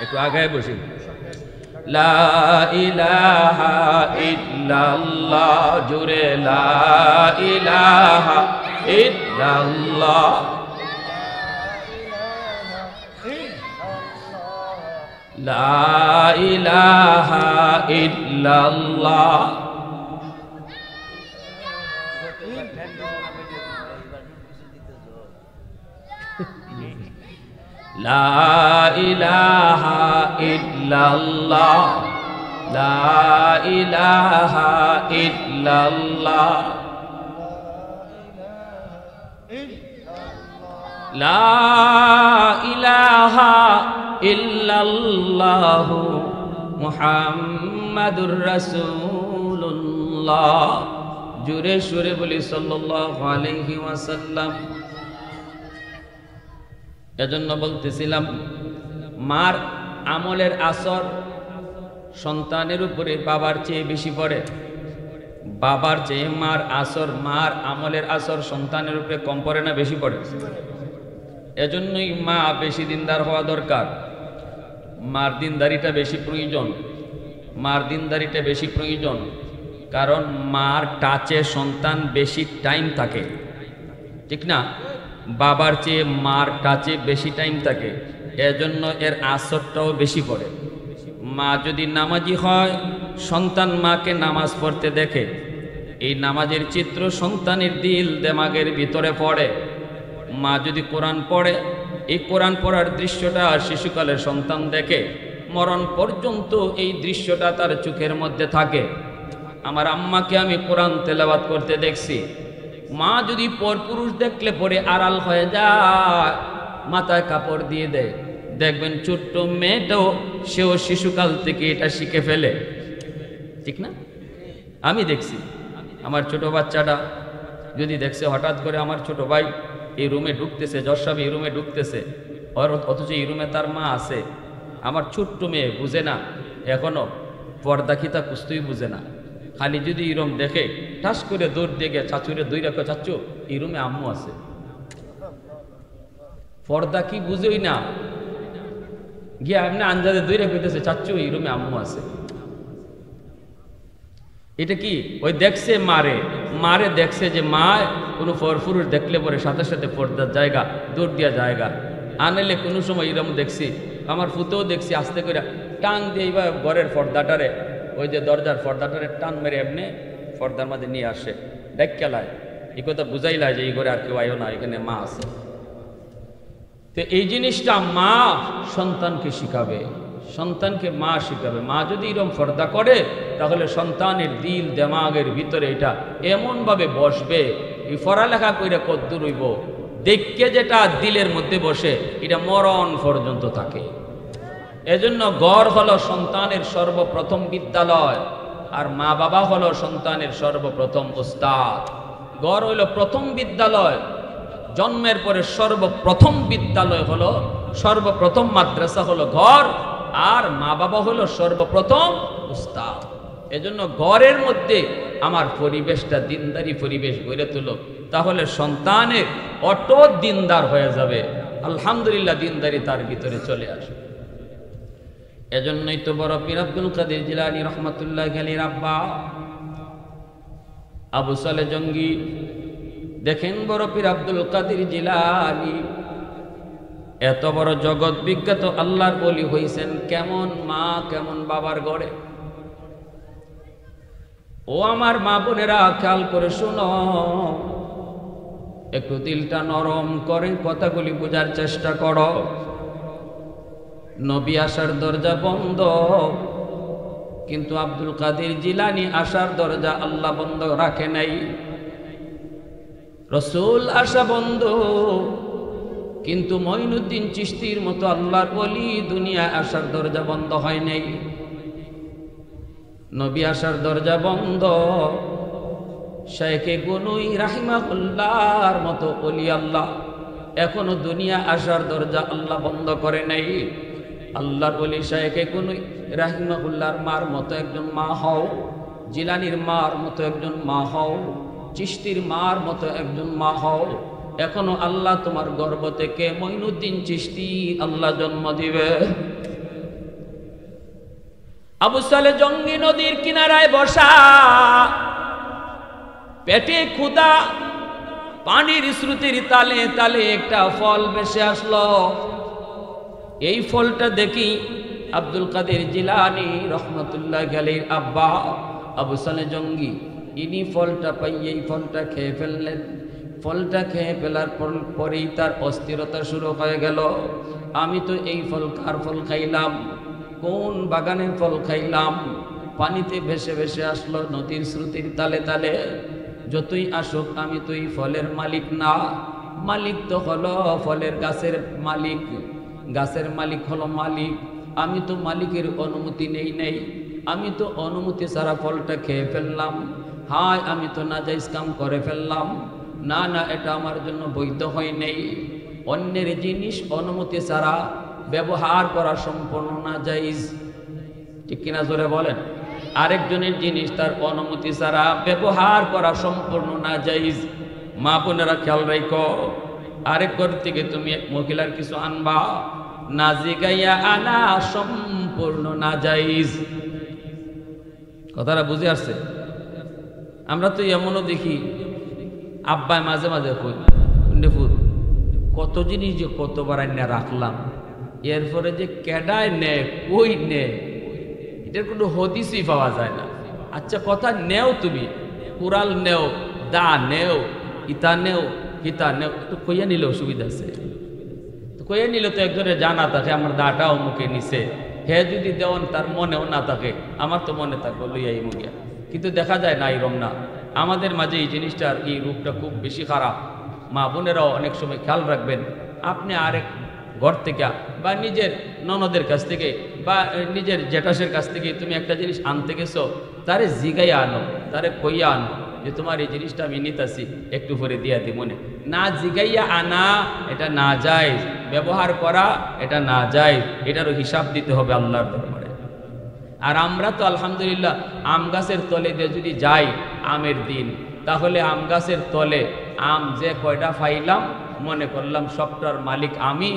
একটু আগায় বসি। লা ইলাহা ইল্লাল্লাহ, জোরে লা ইলাহা ইল্লাল্লাহ, লা ইলাহা ইল্লাল্লাহ, লা ইলাহা ইল্লাল্লাহ, লা ইলাহা ইল্লাল্লাহ, লা ইলাহা ইল্লাল্লাহু মুহাম্মাদুর রাসূলুল্লাহ। জোরে সুরে বলি সাল্লাল্লাহু আলাইহি ওয়াসাল্লাম। এজন্য বলতেছিলাম, মার আমলের আসর সন্তানের উপরে বাবার চেয়ে বেশি পড়ে, বাবার চেয়ে মার আসর, মার আমলের আসর সন্তানের উপরে কম পড়ে না বেশি পড়ে? এজন্যই মা বেশি দিনদার হওয়া দরকার। মার দিনদারিটা বেশি প্রয়োজন, মার দিনদারিটা বেশি প্রয়োজন, কারণ মার টাচে সন্তান বেশি টাইম থাকে, ঠিক না? বাবার চেয়ে মার টাচে বেশি টাইম থাকে, এজন্য এর আসরটাও বেশি পড়ে। মা যদি নামাজি হয়, সন্তান মাকে নামাজ পড়তে দেখে, এই নামাজের চিত্র সন্তানের দিল দেমাগের ভিতরে পড়ে। মা যদি কোরআন পড়ে, এই কোরআন পড়ার দৃশ্যটা শিশুকালে সন্তান দেখে, মরণ পর্যন্ত এই দৃশ্যটা তার চোখের মধ্যে থাকে। আমার আম্মাকে আমি কোরআন তেলাওয়াত করতে দেখছি, মা যদি পরপুরুষ দেখলে পরে আড়াল হয়ে যায়, মাথায় কাপড় দিয়ে দেয়। দেখবেন ছোট্ট মেয়েটাও, সেও শিশুকাল থেকে এটা শিখে ফেলে, ঠিক না? আমি দেখছি আমার ছোট বাচ্চাটা যদি দেখছে হঠাৎ করে আমার ছোট ভাই এই রুমে ঢুকতেছে, জর্সাব এই রুমে ঢুকতেছে, অথচ এই রুমে তার মা আছে, আমার ছোট্ট মেয়ে বুঝে না এখনো, পর্দা খিতা কুস্তুই বুঝে না, খালি যদি এরম দেখে ঠাস করে দৌড় দিয়ে গিয়ে চাচুরে দুই রাখো, চাচু এই রুমে আম্মু আছে। পর্দা কি বুঝেই না, গিয়ে আপনি আঞ্জাদে দুই রেখেছে, চাচু এই রুমে আম্মু আছে। এটা কি? ওই দেখছে মারে, মারে দেখছে যে মা কোনো পরপুরুষ দেখলে পরে সাথে সাথে পর্দার জায়গা দৌড় দিয়া জায়গা আনলে। কোনো সময় এরকম দেখছি, আমার ফুতেও দেখছি আস্তে করে টান দিয়ে এইভাবে ঘরের পর্দাটারে, ওই যে দরজার পর্দাটারে টান মেরে এমনি পর্দার মাঝে নিয়ে আসে, দেখ খেলায় এই কথা বুঝাইলায় যে এই ঘরে আর কেউ আয়ো না, এখানে মা আছে। তো এই জিনিসটা মা সন্তানকে শিখাবে, সন্তানকে মা শিখাবে। মা যদি এরকম পর্দা করে, তাহলে সন্তানের দিল দেমাগের ভিতরে এটা এমনভাবে বসবে, এই পড়ালেখা করে কদ্দুর হইব, দেখকে যেটা দিলের মধ্যে বসে, এটা মরণ পর্যন্ত থাকে। এজন্য ঘর হলো সন্তানের সর্বপ্রথম বিদ্যালয়, আর মা বাবা হলো সন্তানের সর্বপ্রথম উস্তাদ। ঘর হইল প্রথম বিদ্যালয়, জন্মের পরে সর্বপ্রথম বিদ্যালয় হলো, সর্বপ্রথম মাদ্রাসা হলো ঘর, আর মা বাবা হলো সর্বপ্রথম উস্তাদ। এজন্য ঘরের মধ্যে আমার পরিবেশটা দিনদারি পরিবেশ গড়ে তুলো, তাহলে সন্তানের অটো দিনদার হয়ে যাবে। আলহামদুলিল্লাহ, দিনদারি তার ভিতরে চলে আসবে। এজন্যই তো বড় পীর আব্দুল কাদের জিলানী রহমাতুল্লাহ আলাইহির আব্বা আবু সালে জঙ্গি, দেখেন বড় পীর আব্দুল কাদের জিলানী এত বড় জগৎ বিখ্যাত আল্লাহর বলি হইছেন, কেমন মা কেমন বাবার ঘরে। ও আমার মা বোনেরা, খেয়াল করে শোনো, একটু দিলটা নরম করে কথাগুলি বোঝার চেষ্টা করো। নবী আসার দরজা বন্ধ, কিন্তু আব্দুল কাদের জিলানী আসার দরজা আল্লাহ বন্ধ রাখে নাই। রসুল আসা বন্ধ, কিন্তু মঈনুদ্দিন চিশতির মতো আল্লাহর ওলি দুনিয়া আসার দরজা বন্ধ হয় নাই। নবী আসার দরজা বন্ধ, শাইখে গুনুই রাহিমাহুল্লাহর মতো ওলি আল্লাহ এখনো দুনিয়া আসার দরজা আল্লাহ বন্ধ করে নাই। আল্লাহর ওলি শাইখে গুনুই রাহিমাহুল্লাহর মার মতো একজন মা হও, জিলানির মার মতো একজন মা হও, চিশতির মার মতো একজন মা হও। এখনো আল্লাহ তোমার গর্ভ থেকে মঈনুদ্দিন চিশতি আল্লাহ জন্ম দিবে। আবু সালে জঙ্গি নদীর কিনারায় বসা, পেটে ক্ষুধা, পানির শ্রুতির তালে তালে একটা ফল ভেসে আসলো। এই ফলটা দেখি আব্দুল কাদের জিলানী রহমতুল্লাহ আলাইহির আব্বা আবু সালে জঙ্গি, ইনি ফলটা পাই এই ফলটা খেয়ে ফেললেন। ফলটা খেয়ে ফেলার পরেই তার অস্থিরতা শুরু হয়ে গেল। আমি তো এই ফল কার ফল খাইলাম, কোন বাগানের ফল খাইলাম? পানিতে ভেসে ভেসে আসলো নদীর শ্রুতির তালে তালে। যতই আসুক আমি তো এই ফলের মালিক না, মালিক তো হলো ফলের গাছের মালিক, গাছের মালিক হলো মালিক। আমি তো মালিকের অনুমতি নেই, আমি তো অনুমতি ছাড়া ফলটা খেয়ে ফেললাম। হায়, আমি তো নাজায়েজ কাম করে ফেললাম। না না, এটা আমার জন্য বৈধ হয় নেই। অন্যের জিনিস অনুমতি ছাড়া ব্যবহার করা সম্পূর্ণ নাজায়েজ, ঠিক কিনা জোরে বলেন? আরেকজনের জিনিস তার অনুমতি ছাড়া ব্যবহার করা সম্পূর্ণ নাজায়েজ। মা বোনেরা খেয়াল রাখো, আরেক ঘর থেকে তুমি এক মহিলার কিছু আনবা, না জিগাইয়া আনা সম্পূর্ণ নাজায়েজ। কথাটা বুঝে আসছে? আমরা তো এমনও দেখি, আব্বাই মাঝে মাঝে কই, কত জিনিস যে কতবার আইনা রাখলাম, এরপরে যে কেডায় নেয় কই নেয় এটার কোনো হদিসই পাওয়া যায় না। আচ্ছা কথা নেও, তুমি কুড়াল নেও, দা নেও, ইতা নেও, হিতা নেও, একটু কইয়া নিলে অসুবিধা আছে। তো কইয়া নিলে তো একজনের জানা থাকে আমার দাটা অমুকে নিছে, হে যদি দেওয়ান তার মনেও না থাকে, আমার তো মনে থাকবো লইয়াই মুগিয়া। কিন্তু দেখা যায় না এরম না। আমাদের মাঝে এই জিনিসটার এই রূপটা খুব বেশি খারাপ। মা বোনেরাও অনেক সময় খেয়াল রাখবেন, আপনি আরেক ঘর থেকে বা নিজের ননদের কাছ থেকে বা নিজের জেঠাসের কাছ থেকে তুমি একটা জিনিস আনতে গেছো, তারে জিগাইয়া আনো, তারে কইয়া আনো যে তোমার এই জিনিসটা আমি নিতাছি, একটু পরে দিয়া দি। মনে না জিগাইয়া আনা এটা না যায়, ব্যবহার করা এটা না যায়, এটারও হিসাব দিতে হবে আল্লাহর দরবারে। আর আমরা তো আলহামদুলিল্লাহ আম গাছের তলে দিয়ে যদি যাই আমের দিন, তাহলে আম গাছের তলে আম যে কয়টা ফাইলাম মনে করলাম সবটার মালিক আমি,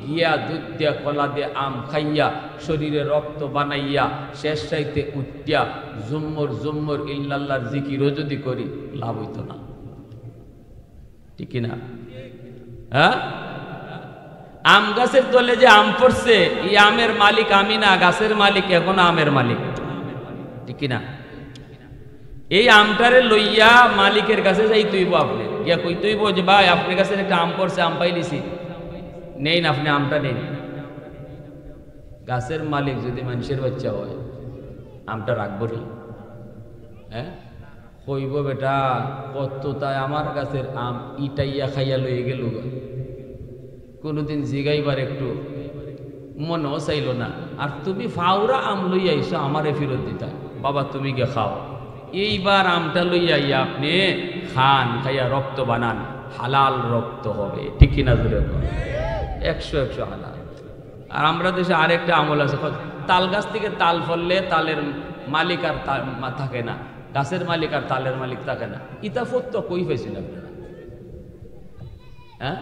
গিয়া দুধ দিয়া কলা দিয়ে আম খাইয়া শরীরে রক্ত বানাইয়া শেষ চাইতে উঠিয়া জুম্মর জুম্মর ইল্লাল্লাহর জিকিরও যদি করি লাভ হইতো না, ঠিক না? হ্যাঁ, আম গাছের তলে যে আম পড়ছে এই আমের মালিক আমি না, গাছের মালিক এখন আমের মালিক, ঠিক না? এই আমটারে লইয়া মালিকের কাছে যাই তুইব, আপনি গিয়া কই তুইব যে ভাই আপনার কাছে একটা আম পড়ছে, আম পাইলিছি, নেই না, আপনি আমটা নেই। গাছের মালিক যদি মানুষের বাচ্চা হয় আমটা রাখবো নি? হ্যাঁ, কইব বেটা কত তাই আমার গাছের আম ইটাইয়া খাইয়া লইয়ে গেল, কোনোদিন জিগাইবার একটু মনেও চাইল না। আর তুমি ফাউরা আম লইয়া আইসো আমারে ফেরত দিতা, বাবা তুমি গে খাও। এইবার আমটা লইয়া ইয়া আপনি খান, খাইয়া রক্ত বানান, হালাল রক্ত হবে, ঠিক কিনা? ধরে 100 হালাল। আর আমরা দেশে আরেকটা আমল আছে, তাল গাছ থেকে তাল ফললে তালের মালিক আর থাকে না, গাছের মালিক আর তালের মালিক থাকে না। ইতাফত তো কই পাইছেন আপনারা? হ্যাঁ,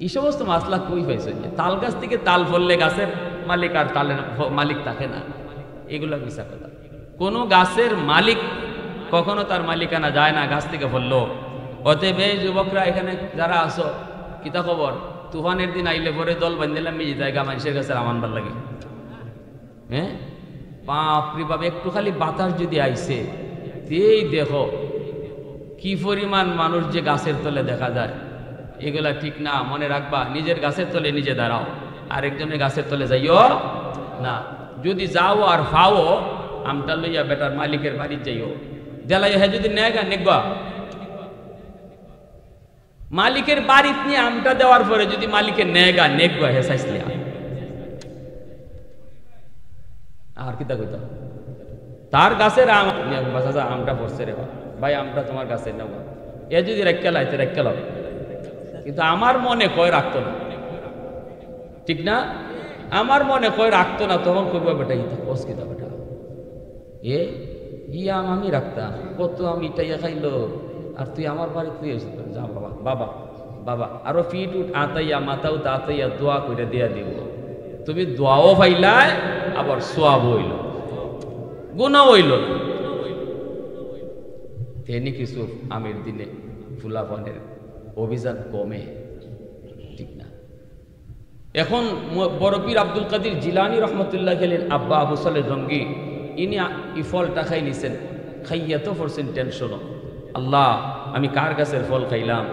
এই সমস্ত মাসলা কই পাইছেন? তাল গাছ থেকে তাল ফললে গাছের মালিক আর তালের মালিক থাকে না, এগুলো মিশা কথা। কোনো গাছের মালিক কখনো তার মালিকানা যায় না গাছ থেকে ফললো। অতএব এই যুবকরা এখানে যারা আসো, কিতা খবর? তুফানের দিন আইলে পরে দল বান্ধিলাম মিজি জায়গা মানুষের কাছে আমানবার লাগে। হ্যাঁ, বাপরে বাপ, একটু খালি বাতাস যদি আইছে এই দেখো কি পরিমাণ মানুষ যে গাছের তলে দেখা যায়। এগুলা ঠিক না, মনে রাখবা নিজের গাছের তলে নিজে দাঁড়াও, আরেকজনের গাছের তলে যাইও না। যদি যাও আর ফাও আমটা লইয়া বেটার মালিকের বাড়ি যাইও, দেলাই হ্যাঁ যদি নেগা নেগবা, মালিকের বাড়িতে নিয়ে আমটা দেওয়ার পরে যদি মালিকের নেগা নেগবা হে সাইসলে আর কিতা কইতা তার গাছের আম আমটা পড়ছে রে ভাই, আমটা তোমার গাছের নেব, এ যদি রেখে লাইতে রেখে লাও, কিন্তু আমার মনে কয় রাখতো না, ঠিক না? আমার মনে কয় রাখতো না, তখন কইব বেটা ইতা কস কিতা বেটা, এ আম আমি রাখতাম, কত আমি ইটাইয়া খাইলো, আর তুই আমার বাড়িতে তুই এসে যা বাবা বাবা বাবা, আরো ফিট উঠ আতাইয়া মাথাও আতাইয়া দোয়া করে দিয়া দিব। তুমি দোয়াও পাইলাই আবার সোয়াব হইল, গুনাহ হইল না। তেনি কিছু আমির দিনে ফুলাফানের অভিযান কমে, ঠিক না? এখন বড় পীর আব্দুল কাদের জিলানী রহমতুল্লাহ আলাইহির আব্বা আবু সালেহ জঙ্গি ইনি এই ফলটা খাই নিছেন, খাইয়া তো পড়ছেন টেনশনও, আল্লাহ আমি কার গাছের ফল খাইলাম,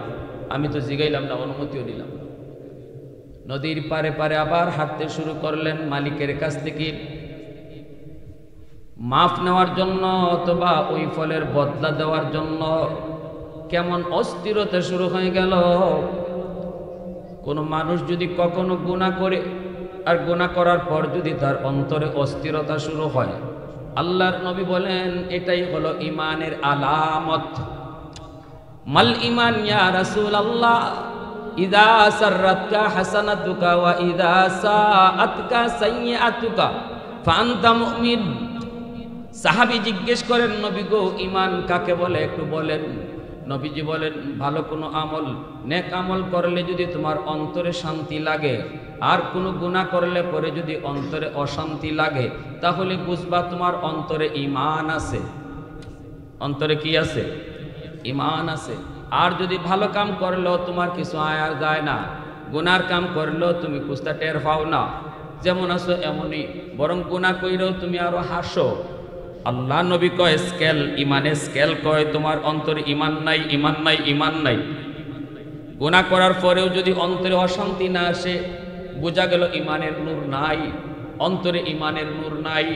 আমি তো জিগাইলাম না, অনুমতিও নিলাম। নদীর পারে পারে আবার হাঁটতে শুরু করলেন মালিকের কাছ থেকে মাফ নেওয়ার জন্য অথবা ওই ফলের বদলা দেওয়ার জন্য। কেমন অস্থিরতা শুরু হয়ে গেল। কোনো মানুষ যদি কখনো গুনাহ করে আর গুনাহ করার পর যদি তার অন্তরে অস্থিরতা শুরু হয়, আল্লাহর নবী বলেন এটাই হলো ঈমানের আলামত। মাল ঈমান ইয়া রাসূলুল্লাহ, ইযা সাররাতকা হাসানাতুকা ওয়া ইযা সাআতকা সাইয়্যাতুকা ফাআনতা মুমিন। সাহাবী জিজ্ঞেস করেন, নবী গো ঈমান কাকে বলে একটু বলেন। নবীজি বলেন, ভালো কোনো আমল, নেক আমল করলে যদি তোমার অন্তরে শান্তি লাগে, আর কোনো গুনাহ করলে পরে যদি অন্তরে অশান্তি লাগে, তাহলে বুঝবা তোমার অন্তরে ঈমান আছে। অন্তরে কি আছে? ঈমান আছে। আর যদি ভালো কাম করলেও তোমার কিছু আয়ার যায় না, গুনার কাম করলেও তুমি কুস্তা টের পাও না, যেমন আছো এমনই, বরং গুনাহ কইরেও তুমি আরো হাসো। আল্লাহ নবী কয় স্কেল, ইমানের স্কেল কয় তোমার অন্তরে ঈমান নাই, ঈমান নাই, ঈমান নাই। গুনাহ করার পরেও যদি অন্তরে অশান্তি না আসে, বোঝা গেল ঈমানের নূর নাই, অন্তরে ঈমানের নূর নাই।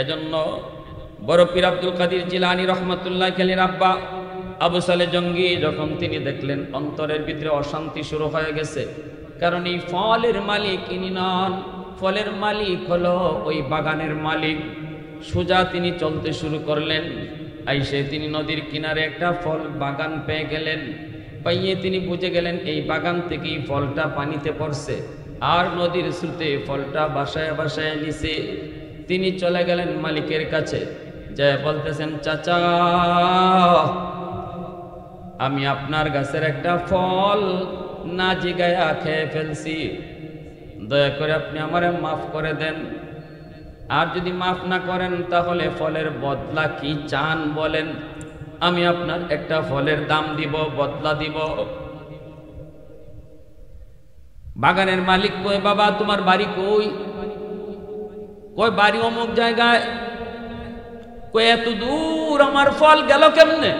এজন্য বড় পীর আব্দুল কাদের জিলানী রহমতুল্লাহ আলাইহির আব্বা আবু সালেহ জঙ্গি যখন তিনি দেখলেন অন্তরের ভিতরে অশান্তি শুরু হয়ে গেছে, কারণ এই ফলের মালিক ইনি নন, ফলের মালিক হলো ওই বাগানের মালিক। সোজা তিনি চলতে শুরু করলেন, আইসে তিনি নদীর কিনারে একটা ফল বাগান পেয়ে গেলেন। পাইয়ে তিনি বুঝে গেলেন এই বাগান থেকেই ফলটা পানিতে পড়ছে, আর নদীর স্রোতে ফলটা বাসায় বাসায় নিছে। তিনি চলে গেলেন মালিকের কাছে, যে বলতেছেন, চাচা আমি আপনার গাছের একটা ফল না জিগায়া খেয়ে ফেলছি, দয়া করে আপনি আমারে মাফ করে দেন। আর যদি মাফ না করেন তাহলে ফলের বদলা কি চান বলেন, আমি আপনার একটা ফলের দাম দিব, বদলা দিব। বাগানের মালিক কই, বাবা তোমার বাড়ি কই? কই বাড়ি অমুক জায়গায়। কই এত দূর আমার ফল গেল কেমনে?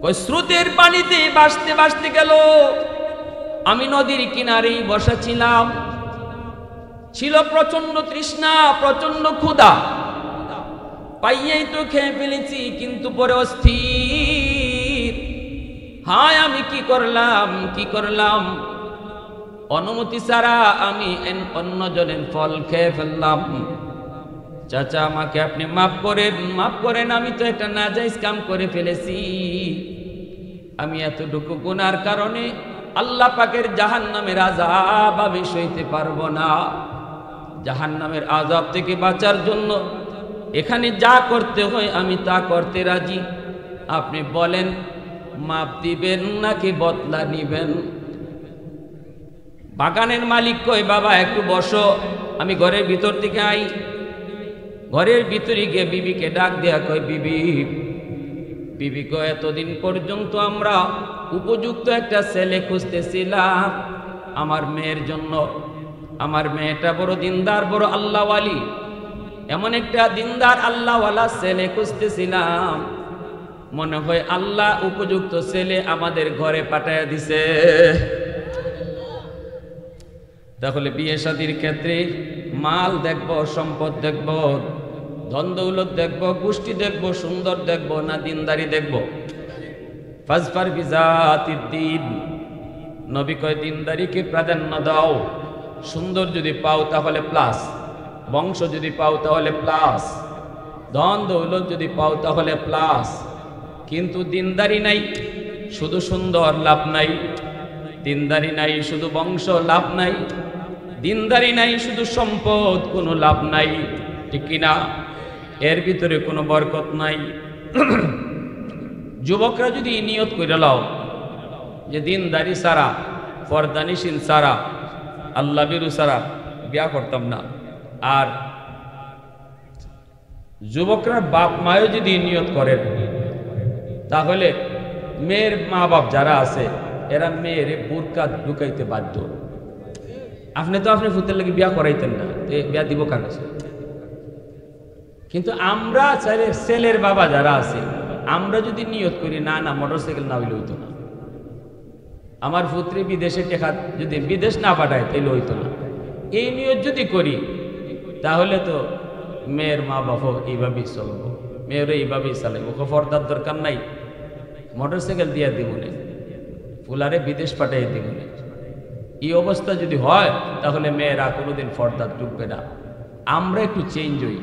কই স্রোতের পানিতে ভাসতে ভাসতে গেল, আমি নদীর কিনারেই বসা ছিলাম, ছিল প্রচন্ড তৃষ্ণা, প্রচন্ড ক্ষুধা, পাইয়েই তো খেয়ে ফেলেছি, কিন্তু পরে অস্থির। হায় আমি কি করলাম, কি করলাম, অনুমতি ছাড়া আমি অন্যজনের ফল খেয়ে ফেললাম। চাচা আমাকে আপনি মাফ করেন, মাফ করেন, আমি তো একটা নাজায়েজ কাম করে ফেলেছি। আমি এতটুকু গুনার কারণে আল্লাহ পাকের জাহান্নামের আযাব আমি সইতে পারবো না। জাহান্নামের আযাব থেকে বাঁচার জন্য এখানে যা করতে হয় আমি তা করতে রাজি। আপনি বলেন মাপ দিবেন নাকি বদলা নিবেন? বাগানের মালিক কয়, বাবা একটু বসো, আমি ঘরের ভিতর থেকে আই। ঘরের ভিতরে গিয়ে বিবিকে ডাক দেয়া কয়, বিবি, বিবি কয় এতদিন পর্যন্ত আমরা উপযুক্ত একটা ছেলে খুঁজতেছিলাম আমার মেয়ের জন্য। আমার মেয়েটা বড় দিনদার, বড় আল্লাহওয়ালি, এমন একটা দিনদার আল্লাহওয়ালা ছেলে খুঁজতেছিলাম। মনে হয় আল্লাহ উপযুক্ত ছেলে আমাদের ঘরে পাঠাইয়া দিছে। তাহলে বিয়ে শাদীর ক্ষেত্রে মাল দেখব, সম্পদ দেখব, ধন দৌলত দেখব, গোষ্ঠী দেখব, সুন্দর দেখব না দিনদারি দেখব? ফাজফার বিজাতিদ দ্বীন, নবী কয় দিনদারিকে প্রাধান্য দাও। সুন্দর যদি পাও তাহলে প্লাস, বংশ যদি পাও তাহলে প্লাস, ধন দৌলত যদি পাও তাহলে প্লাস, কিন্তু দিনদারি নাই শুধু সুন্দর লাভ নাই, দিনদারি নাই শুধু বংশ লাভ নাই, দিনদারি নাই শুধু সম্পদ কোনো লাভ নাই, ঠিক কিনা? এর ভিতরে কোনো বরকত নাই। যুবকরা যদি নিয়ত করে লাও যে দিনদারি সারা, পর্দানিশীল সারা, আল্লাহ বিরু সারা বিয়া করতাম না, আর যুবকরা বাপ মায়ও যদি নিয়ত করেন তাহলে মেয়ের মা বাপ যারা আছে এরা মেয়ের বোরকা ঢুকাইতে বাধ্য। আপনি তো আপনি ফুতের লাগে বিয়া করাইতেন না, বিয়া দিব কার কাছে? কিন্তু আমরা ছেলের বাবা যারা আছে আমরা যদি নিয়ত করি না না মোটরসাইকেল না হইলে হইতো না, আমার পুত্রে বিদেশে টেকা যদি বিদেশ না পাঠায় তাইলে হইতো না, এই নিয়ত যদি করি তাহলে তো মেয়ের মা বাবা এইভাবেই চলবো, মেয়েরও এইভাবেই চালাইব। পর্দার দরকার নাই, মোটরসাইকেল দিয়া দিব না, ফুলারে বিদেশ পাঠাই দিব না। এই অবস্থা যদি হয় তাহলে মেয়েরা কোনোদিন পর্দা ঢুকবে না। আমরা একটু চেঞ্জ হই,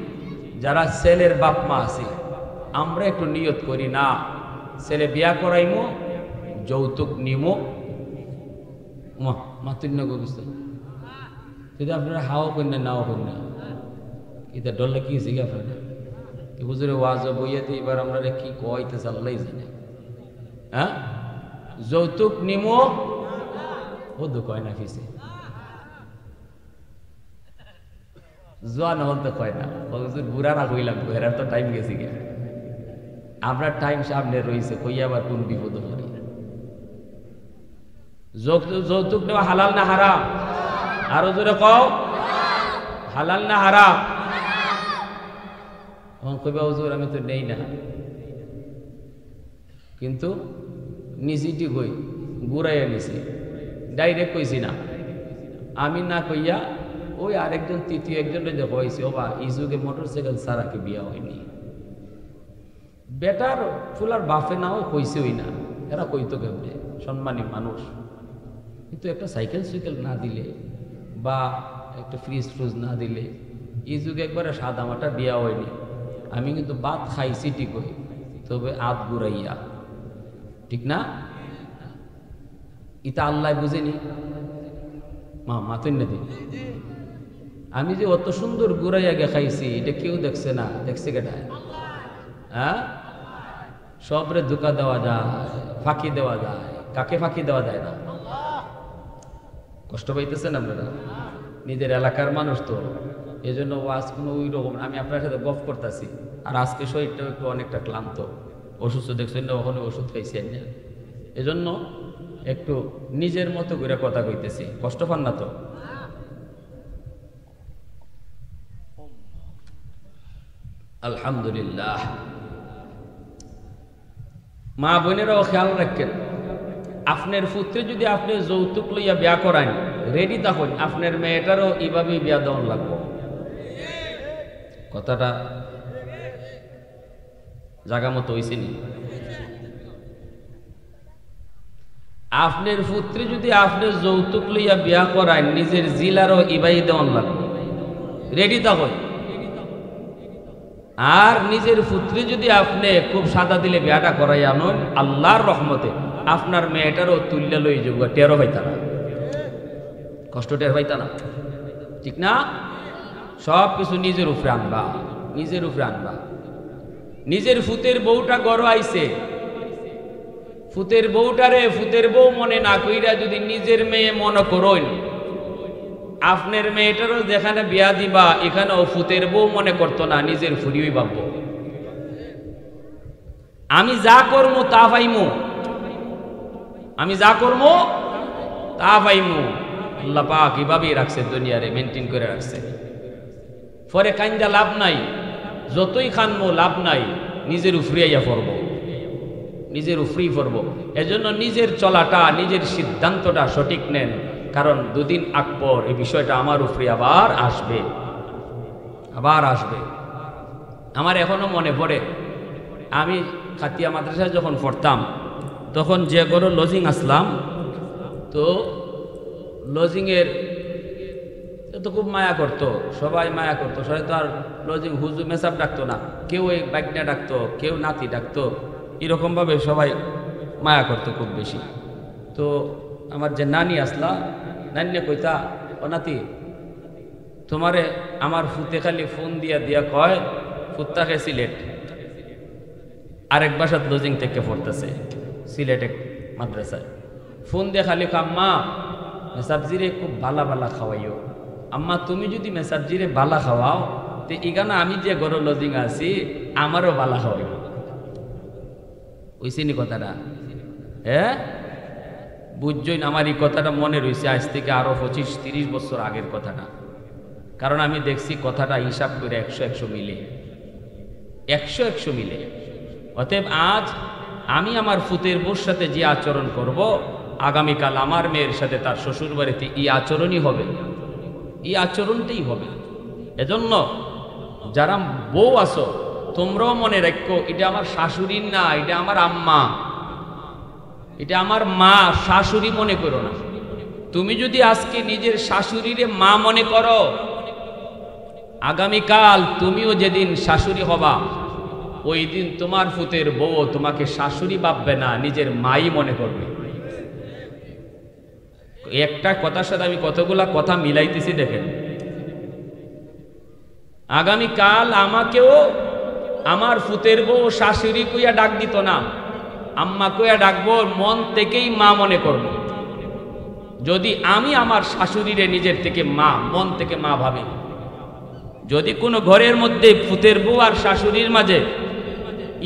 যারা ছেলের বাপ মা আছে আমরা একটু নিয়ত করি না ছেলে বিয়া করাইমো, যৌতুক নিমো। মাতুন্য বুঝতে যদি আপনারা হাও কন্যা নাও কন্যা এটা ডরলে কি শিখে আপনারা হুজুরে ওয়াজ বইয়াতে এবার আমরা কি কইতে চাল্লাই জানে। হ্যাঁ, যৌতুক নিমো ও তো কয় না ফিসে জোয়ান হল তো কয় না, বুড়া না কইলাম এরার তো টাইম গেছি গে, আমরা টাইম সামনে রয়েছে, কই আবার কোন বিপদ করি। যৌতুক নেওয়া হালাল না হারাম? আরো জোরে কও, হালাল না হারাম? কইবা হুজুর আমি তো নেই না, কিন্তু নিজিটি কই ঘুরাইয়া নিছি, ডাইরেক্ট কইছি না, আমি না কইয়া ওই আরেকজন তৃতীয় একজনের যে কইছে ও বা এই যুগে মোটরসাইকেল ছাড়া কি বিয়া হয়নি। বেটার ফুলার বাফে নাও কইছে ওই না, এরা কইতো কেমনে, সম্মানী মানুষ। কিন্তু একটা সাইকেল সাইকেল না দিলে বা একটা ফ্রিজ ফ্রুজ না দিলে এই যুগে একবারে সাদা মাটা বিয়া হয়নি। আমি কিন্তু ভাত খাইছি ঠিকই, তবে আত গুড়াইয়া, ঠিক না? ইতা আল্লাহ বুঝেনি মাতুন না দিন। আমি যে অত সুন্দর গুড়াইয়া গে খাইছি এটা কেউ দেখছে না, দেখছে কেটা? হ্যাঁ, সবরে ধোকা দেওয়া যায়, ফাঁকি দেওয়া যায়। কাকে ফাঁকি দেওয়া যায় না? কষ্ট পাইতেছেন আপনারা? নিজের এলাকার মানুষ তো, এই জন্য ওয়াজ কোনো ওই রকম। আমি আপনার সাথে গপ করতেছি, আর আজকে শরীরটাও একটু অনেকটা ক্লান্ত, অসুস্থ দেখছেন না, ওখানে ওষুধ খাইছেন না, এজন্য একটু নিজের মতো করে কথা কইতেছি। কষ্ট পান না তো? আলহামদুলিল্লাহ। মা বোনেরাও খেয়াল রাখেন, আপনার পুত্রে যদি আপনি যৌতুক লইয়া বিয়া করান, রেডি তখন আপনার মেয়েটারও এইভাবেই বিয়া দেওয়ান লাগবো। কথাটা জায়গা মতো হয়েছে নি? আপনার পুত্রে যদি আপনি যৌতুক লইয়া বিয়া করান, নিজের জিলারও ইবাই দেওয়ান লাগবে, রেডি তখন। আর নিজের পুত্রে যদি আপনি খুব সাদা দিলে বিয়াটা করাই আনুন, আল্লাহর রহমতে আপনার মেয়েটারও তুল্য লই যাব, টেরো পাইতা না, কষ্ট টের পাইতা না, ঠিক না? সব কিছু নিজের উপরে আনবা, নিজের উপরে আনবা। নিজের ফুতের বউটা গড় আইছে, ফুতের বউটারে ফুতের বউ মনে না কইরা যদি নিজের মেয়ে মনে করুন, আপনার মেয়েটারও যেখানে বিয়া দিবা এখানেও ফুতের বউ মনে করতো না, নিজের ফুরিই ভাবব। আমি যা করবো তা পাইমু, আমি যা করবো তা পাইমু। আল্লাহ পাক এভাবেই রাখছে, দুনিয়ারে মেনটেন করে রাখছে। পরে কাইন্দা লাভ নাই, যতই খানমো লাভ নাই, নিজের উফরিয়াইয়া পড়ব, নিজের উফরি পড়ব। এজন্য নিজের চলাটা, নিজের সিদ্ধান্তটা সঠিক নেন, কারণ দুদিন আগ পর এই বিষয়টা আমার উপরে আবার আসবে, আবার আসবে। আমার এখনো মনে পড়ে, আমি খাতিয়া মাদ্রাসায় যখন পড়তাম তখন যে গরো লজিং আসলাম, তো লজিংয়ের তো খুব মায়া করতো, সবাই মায়া করতো, সবাই তো আর লজিং হুজু মেসাব ডাকতো না, কেউ এই বাইকনা ডাকতো, কেউ নাতি ডাকতো, এরকমভাবে সবাই মায়া করতো খুব বেশি। তো আমার যে নানি আসলা, নানি কইতা, ও নাতি তোমারে আমার ফুতে খালি ফোন দিয়া দিয়া কয় ফুত্তাকে সিলেট, আরেক বাসাত লজিং থেকে পড়তেছে সিলেটে মাদ্রাসায়, ফোন দিয়ে খালি আম্মা মেসাবজিরে খুব বালা বালা খাওয়াইও, আম্মা তুমি যদি মেসাবজিরে বালা খাওয়াও তো এখানে আমি যে গরো লজিং আছি আমারও বালা হবে ওইসিনি কথাটা হ্যাঁ বুঝছই না আমার এই কথাটা মনে রয়েছে আজ থেকে আরো 25-30 বছর আগের কথাটা কারণ আমি দেখছি কথাটা হিসাব করে 100-100 মিলে 100-100 মিলে অতএব আজ আমি আমার ফুতের বউর সাথে যে আচরণ করব আগামীকাল আমার মেয়ের সাথে তার শ্বশুর বাড়িতে এই আচরণই হবে এই আচরণটাই হবে এজন্য যারা বউ আছো তোমরাও মনে রাখো এটা আমার শাশুড়ির না এটা আমার আম্মা এটা আমার মা শাশুড়ি মনে করো না তুমি যদি আজকে নিজের শাশুড়িরে মা মনে করো আগামীকাল তুমিও যেদিন শাশুড়ি হবা ওই দিন তোমার ফুতের বউ তোমাকে শাশুড়ি ভাববে না নিজের মাই মনে করবে একটা কথার সাথে আমি কতগুলা কথা মিলাইতেছি দেখেন আগামীকাল আমাকেও আমার ফুতের বউ শাশুড়ি কইয়া ডাক দিত না আম্মা কইয়া ডাকবো মন থেকেই মা মনে করব যদি আমি আমার শাশুড়িরে নিজের থেকে মা মন থেকে মা ভাবি যদি কোনো ঘরের মধ্যে ফুতের বউ আর শাশুড়ির মাঝে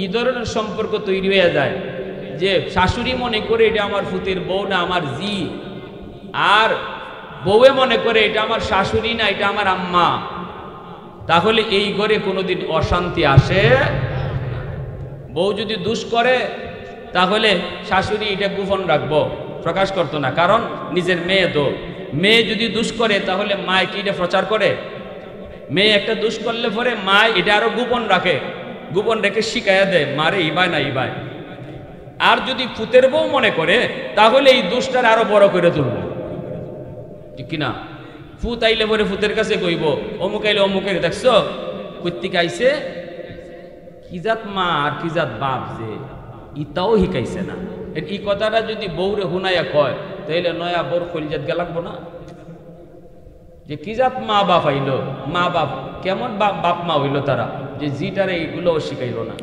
এই ধরনের সম্পর্ক তৈরি হয়ে যায় যে শাশুড়ি মনে করে এটা আমার ফুতের বউ না আমার জি আর বউয়ে মনে করে এটা আমার শাশুড়ি না এটা আমার আম্মা তাহলে এই ঘরে কোনোদিন অশান্তি আসে বউ যদি দুষ করে তাহলে শাশুড়ি এটা গোপন রাখবো প্রকাশ করতো না কারণ নিজের মেয়ে তো মেয়ে যদি দুষ করে তাহলে মা কি এটা প্রচার করে মেয়ে একটা দুষ করলে পরে মা এটা আরো গোপন রাখে গোপন রেখে শিখাইয়া দেয় মারে ইবাই না ইবাই আর যদি ফুতের বউ মনে করে তাহলে এই দুষ্টার আরো বড় করে তুলব ঠিক কিনা ফুত আইলে পরে ফুতের কাছে কইব অমুক আইলে অমুকের দেখছো কর্তিক আইছে কি জাত মা আর কি জাত বাপ যে ইটাও শিখাইছে না এই কথাটা যদি বউরে হুনাইয়া কয় তাহলে নয়া বউর কলিজাত গেলাগবো না যে কি জাত মা বাপ আইলো মা বাপ কেমন বাপ মা হইলো তারা যে জিটারে এইগুলোও শিখাইল না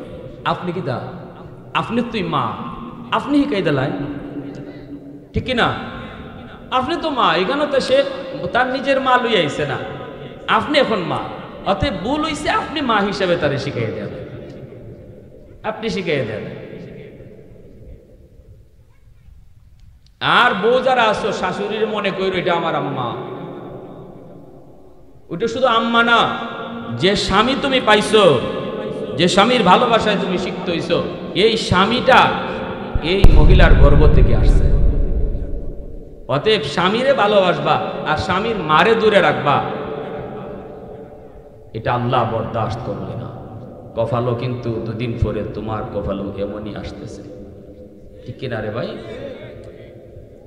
আপনি কি দা আপনি তুই মা আপনি শিখাই দিলাই ঠিক না আপনি তো মা এখানে তো সে তার নিজের মা লই আইছে না আপনি এখন মা অতএব ভুল হইছে আপনি মা হিসাবে তারে শিখাই দেন আপনি শিখাই দেন আর বউ যারা আসো শাশুড়ির মনে কইরো এটা আমার আম্মা ওটা শুধু আম্মা না যে স্বামী তুমি পাইছো যে স্বামীর ভালোবাসায় তুমি শিখতে হইছো এই স্বামীটা এই মহিলার গর্ভ থেকে আসছে অতএব স্বামীরে ভালোবাসবা আর স্বামীর মারে দূরে রাখবা এটা আল্লাহ বরদাস্ত করবে না কপালও কিন্তু দুদিন পরে তোমার কপালও এমনই আসতেছে ঠিক কিনা রে ভাই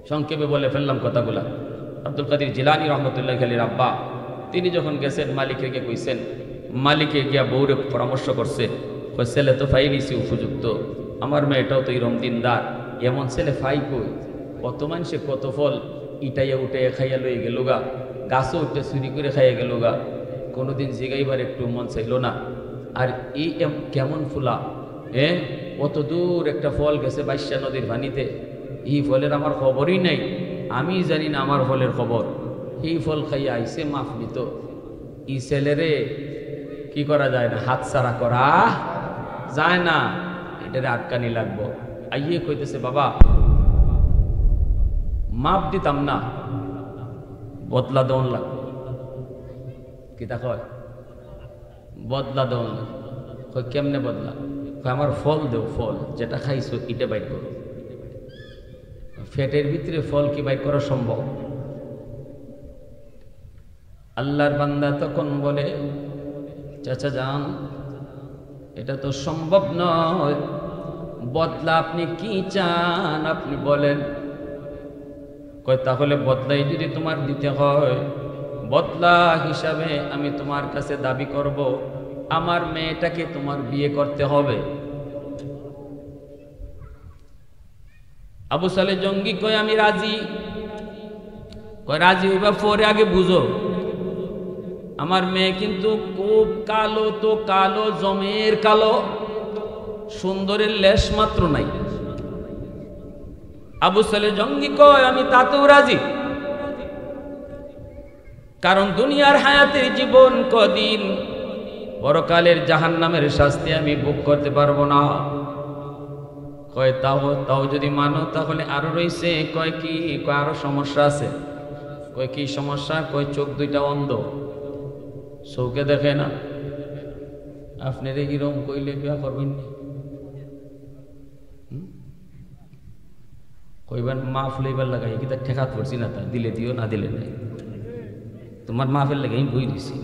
সংক্ষেপে বলে ফেললাম কথাগুলা আব্দুল কাদের জিলানী রহমতুল্লাহ আলাইহির আব্বা তিনি যখন গেছেন মালিককে গিয়ে কইছেন মালিকে গিয়া বউরে পরামর্শ করছে কই ছেলে তো ফাই নিছি উপযুক্ত আমার মেয়েটাও তো এরম দিনদার এমন ছেলে ফাই কই কত মানুষে কত ফল ইটাইয়া উঠাইয়া খাইয়া লয়ে গেল গা গাছও উঠে চুরি করে খাইয়া গেল গা কোনোদিন জিগাইবার একটু মন চাইল না আর এই কেমন ফুলা অত দূর একটা ফল গেছে বাইশা নদীর পানিতে এই ফলের আমার খবরই নাই আমি জানি না আমার ফলের খবর এই ফল খাইয়া আইসে মাফ নিত ই ছেলেরে কি করা যায় না হাত ছাড়া করা যায় না এটারে আটকানি লাগবো আইয়ে কইতেছে বাবা মাপ দিতাম না বদলা দেওয়ান লাগবো কিতা কয় বদলা দেওয়ান কয় কেমনে বদলা কয় আমার ফল দেও ফল যেটা খাইছো এটা বাইর করো ফ্যাটের ভিতরে ফল কি বাইর করা সম্ভব আল্লাহর বান্দা তখন বলে চাচা যান এটা তো সম্ভব নয় বদলা আপনি কি চান আপনি বলেন কয় তাহলে বদলাই যদি তোমার দিতে হয় বদলা হিসাবে আমি তোমার কাছে দাবি করব আমার মেয়েটাকে তোমার বিয়ে করতে হবে আবু সালে জঙ্গি কয় আমি রাজি কয় রাজি হইবা পরে আগে বুঝো আমার মেয়ে কিন্তু খুব কালো তো কালো জমের কালো সুন্দরের লেশ মাত্র নাই আবু সালে জঙ্গি কয় আমি তাতেও রাজি কারণ দুনিয়ার হায়াতের জীবন কদিন পরকালের জাহান্নামের শাস্তি আমি ভোগ করতে পারবো না। কয় তাও যদি মানো তাহলে আরো রয়েছে। কয় কি? কয় আরো সমস্যা আছে। কয় কি সমস্যা? কয় চোখ দুইটা অন্ধ, চৌকে দেখে না। আপনার এরকম কইলে বিয়া করবেন না? কইবার মাহফিল লইবার লাগাই কি তার ঠেকাত পড়ছি না, তা দিলে দিও না দিলে নাই। তোমার মাহফিল লাগাই বই দিছি,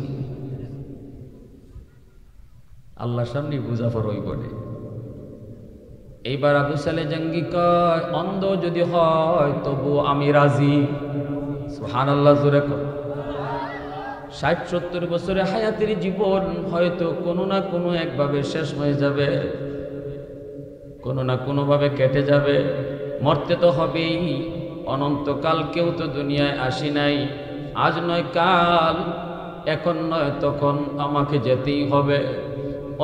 আল্লাহর সামনে বুঝাফর হই বলে। এইবার আবু সালে জঙ্গি কয় অন্ধ যদি হয় তবু আমি রাজি। সুবহানাল্লাহ জোরে কর। 60-70 বছরের হায়াতের জীবন হয়তো কোনো না কোনো একভাবে শেষ হয়ে যাবে, কোনো না কোনোভাবে কেটে যাবে। মরতে তো হবেই, অনন্তকাল কেউ তো দুনিয়ায় আসি নাই। আজ নয় কাল, এখন নয় তখন আমাকে যেতেই হবে।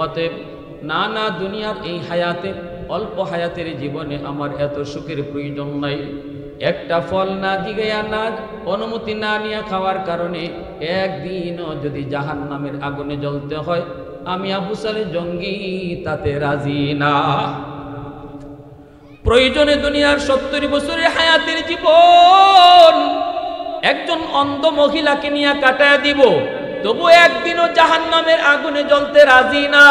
অতএব না দুনিয়ার এই হায়াতে, অল্প হায়াতের জীবনে আমার এত সুখের প্রয়োজন নাই। একটা ফল না জিগাইয়া না অনুমতি না নিয়ে খাওয়ার কারণে একদিনও যদি জাহান্নামের আগুনে জ্বলতে হয়, আমি আবু সালে জঙ্গি তাতে রাজি না। প্রয়োজনে দুনিয়ার 70 বছরের হায়াতের জীবন একজন অন্ধ মহিলাকে নিয়ে কাটায় দিব, তবু একদিনও জাহান্নামের আগুনে জ্বলতে রাজি না।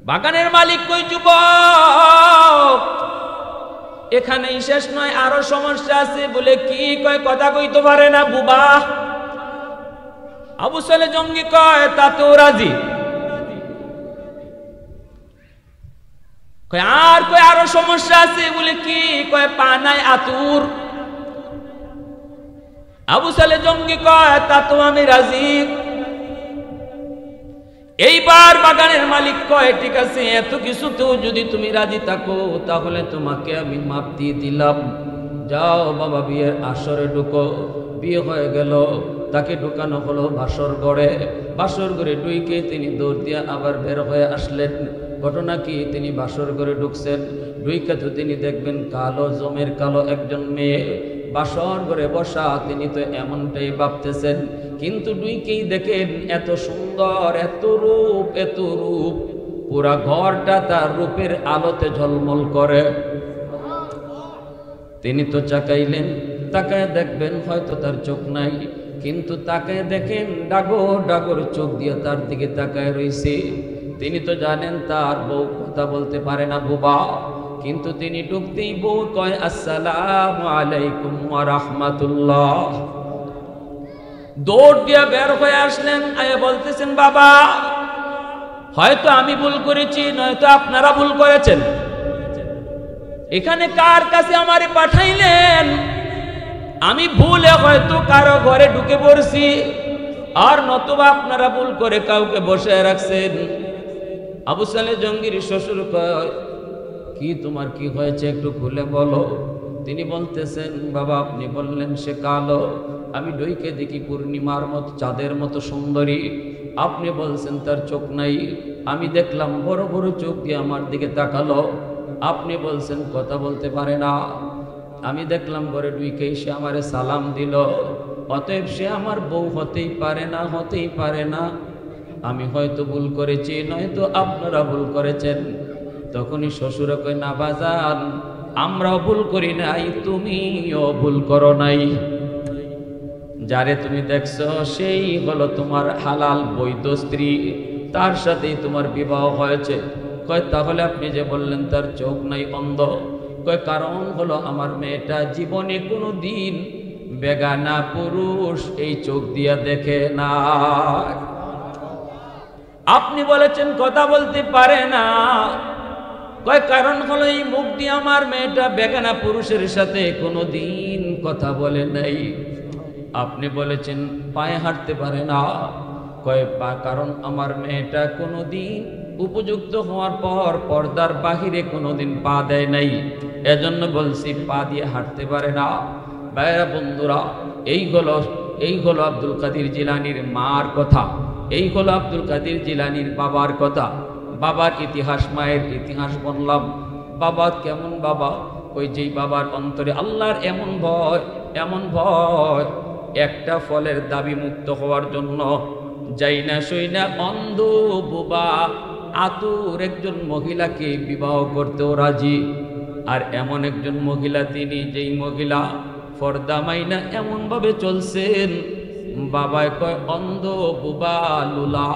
বাগানের মালিক কই যুবক, এখানেই শেষ নয়, আরো সমস্যা আছে। বলে কি? কয় কথা কইতে পারে না বুবা। আবু সালে জঙ্গি কয় তাতেও রাজি। কয় আর কয় আরো সমস্যা আছে। বলে কি? কয় পানায় আতুর। আবু সালে জঙ্গি কয় তাতেও আমি রাজি। এইবার বাগানের মালিক কয় ঠিক আছে, এত কিছুতেও যদি তুমি রাজি থাকো তাহলে তোমাকে আমি মাপ দিয়ে দিলাম। যাও বাবা বিয়ের আসরে ঢুকো। বিয়ে হয়ে গেল, তাকে ঢুকানো হলো বাসর ঘরে। বাসর ঘরে ঢুকে তিনি দৌড় দিয়ে আবার বের হয়ে আসলেন। ঘটনা কি? তিনি বাসর ঘরে ঢুকছেন, ঢুকে তো তিনি দেখবেন কালো জমের কালো একজন মেয়ে বাসর ঘরে বসা। তিনি তো এমনটাই ভাবতেছেন, কিন্তু ঢুকেই দেখেন এত সুন্দর, এত রূপ, এত রূপ, পুরা ঘরটা তার রূপের আলোতে ঝলমল করে। তিনি তো চাকাইলেন, তাকায় দেখবেন হয়তো তার চোখ নাই, কিন্তু তাকায় দেখেন ডাগর ডাগর চোখ দিয়ে তার দিকে তাকায় রয়েছে। তিনি তো জানেন তার বউ কথা বলতে পারে না বুবা, কিন্তু তিনি ঢুকতেই বউ কয় আসসালামু আলাইকুম ওয়া রাহমাতুল্লাহ। দৌড় দিয়ে বের হয়ে আসলেন, আয়া বলতেছেন বাবা হয়তো আমি ভুল করেছি, নয়তো আপনারা ভুল করেছেন। এখানে কার কাছে আমারে পাঠাইলেন? আমি ভুলে হয়তো কারো ঘরে ঢুকে পড়ছি, আর নতুবা আপনারা ভুল করে কাউকে বসায় রাখছেন। আবু সালে জঙ্গির শ্বশুর কয় কি তোমার কি হয়েছে একটু খুলে বলো। তিনি বলতেছেন বাবা আপনি বললেন সে কালো, আমি ডইকে দেখি পূর্ণিমার মতো চাঁদের মতো সুন্দরী। আপনি বলছেন তার চোখ নাই, আমি দেখলাম বড় বড় চোখ দিয়ে আমার দিকে তাকালো। আপনি বলছেন কথা বলতে পারে না, আমি দেখলাম ঘরে ডুইকে সে আমারে সালাম দিল। অতএব সে আমার বউ হতেই পারে না, হতেই পারে না। আমি হয়তো ভুল করেছি, নয়তো আপনারা ভুল করেছেন। তখনই শ্বশুর কই না বাজান আমরাও ভুল করি নাই, তুমিও ভুল করো নাই। যারে তুমি দেখছো সেই হলো তোমার হালাল বৈধ স্ত্রী, তার সাথেই তোমার বিবাহ হয়েছে। কয় তাহলে আপনি যে বললেন তার চোখ নাই, অন্ধ। কয় কারণ হলো আমার মেয়েটা জীবনে কোনো দিন বেগানা পুরুষ এই চোখ দিয়া দেখে না। আপনি বলেছেন কথা বলতে পারে না, কয় কারণ হলো এই মুখ দিয়ে আমার মেয়েটা বেগানা পুরুষের সাথে কোনো দিন কথা বলে নাই। আপনি বলেছেন পায়ে হাঁটতে পারে না, কয় কারণ আমার মেয়েটা কোনো দিন উপযুক্ত হওয়ার পর পর্দার বাহিরে কোনোদিন পা দেয় নাই, এজন্য বলছি পা দিয়ে হাঁটতে পারে না। ভাইরা বন্ধুরা, এই হলো আব্দুল কাদের জিলানীর মার কথা, এই হলো আব্দুল কাদের জিলানীর বাবার কথা। বাবার ইতিহাস, মায়ের ইতিহাস বললাম। বাবা কেমন বাবা? ওই যেই বাবার অন্তরে আল্লাহর এমন ভয়, একটা ফলের দাবি মুক্ত হওয়ার জন্য যাই না সই না অন্ধ বোবা আতুর একজন মহিলাকে বিবাহ করতেও রাজি। আর এমন একজন মহিলা তিনি, যেই মহিলা পর্দা মাইনা এমন ভাবে চলছেন, বাবায় কয় অন্ধ বোবা লুলা।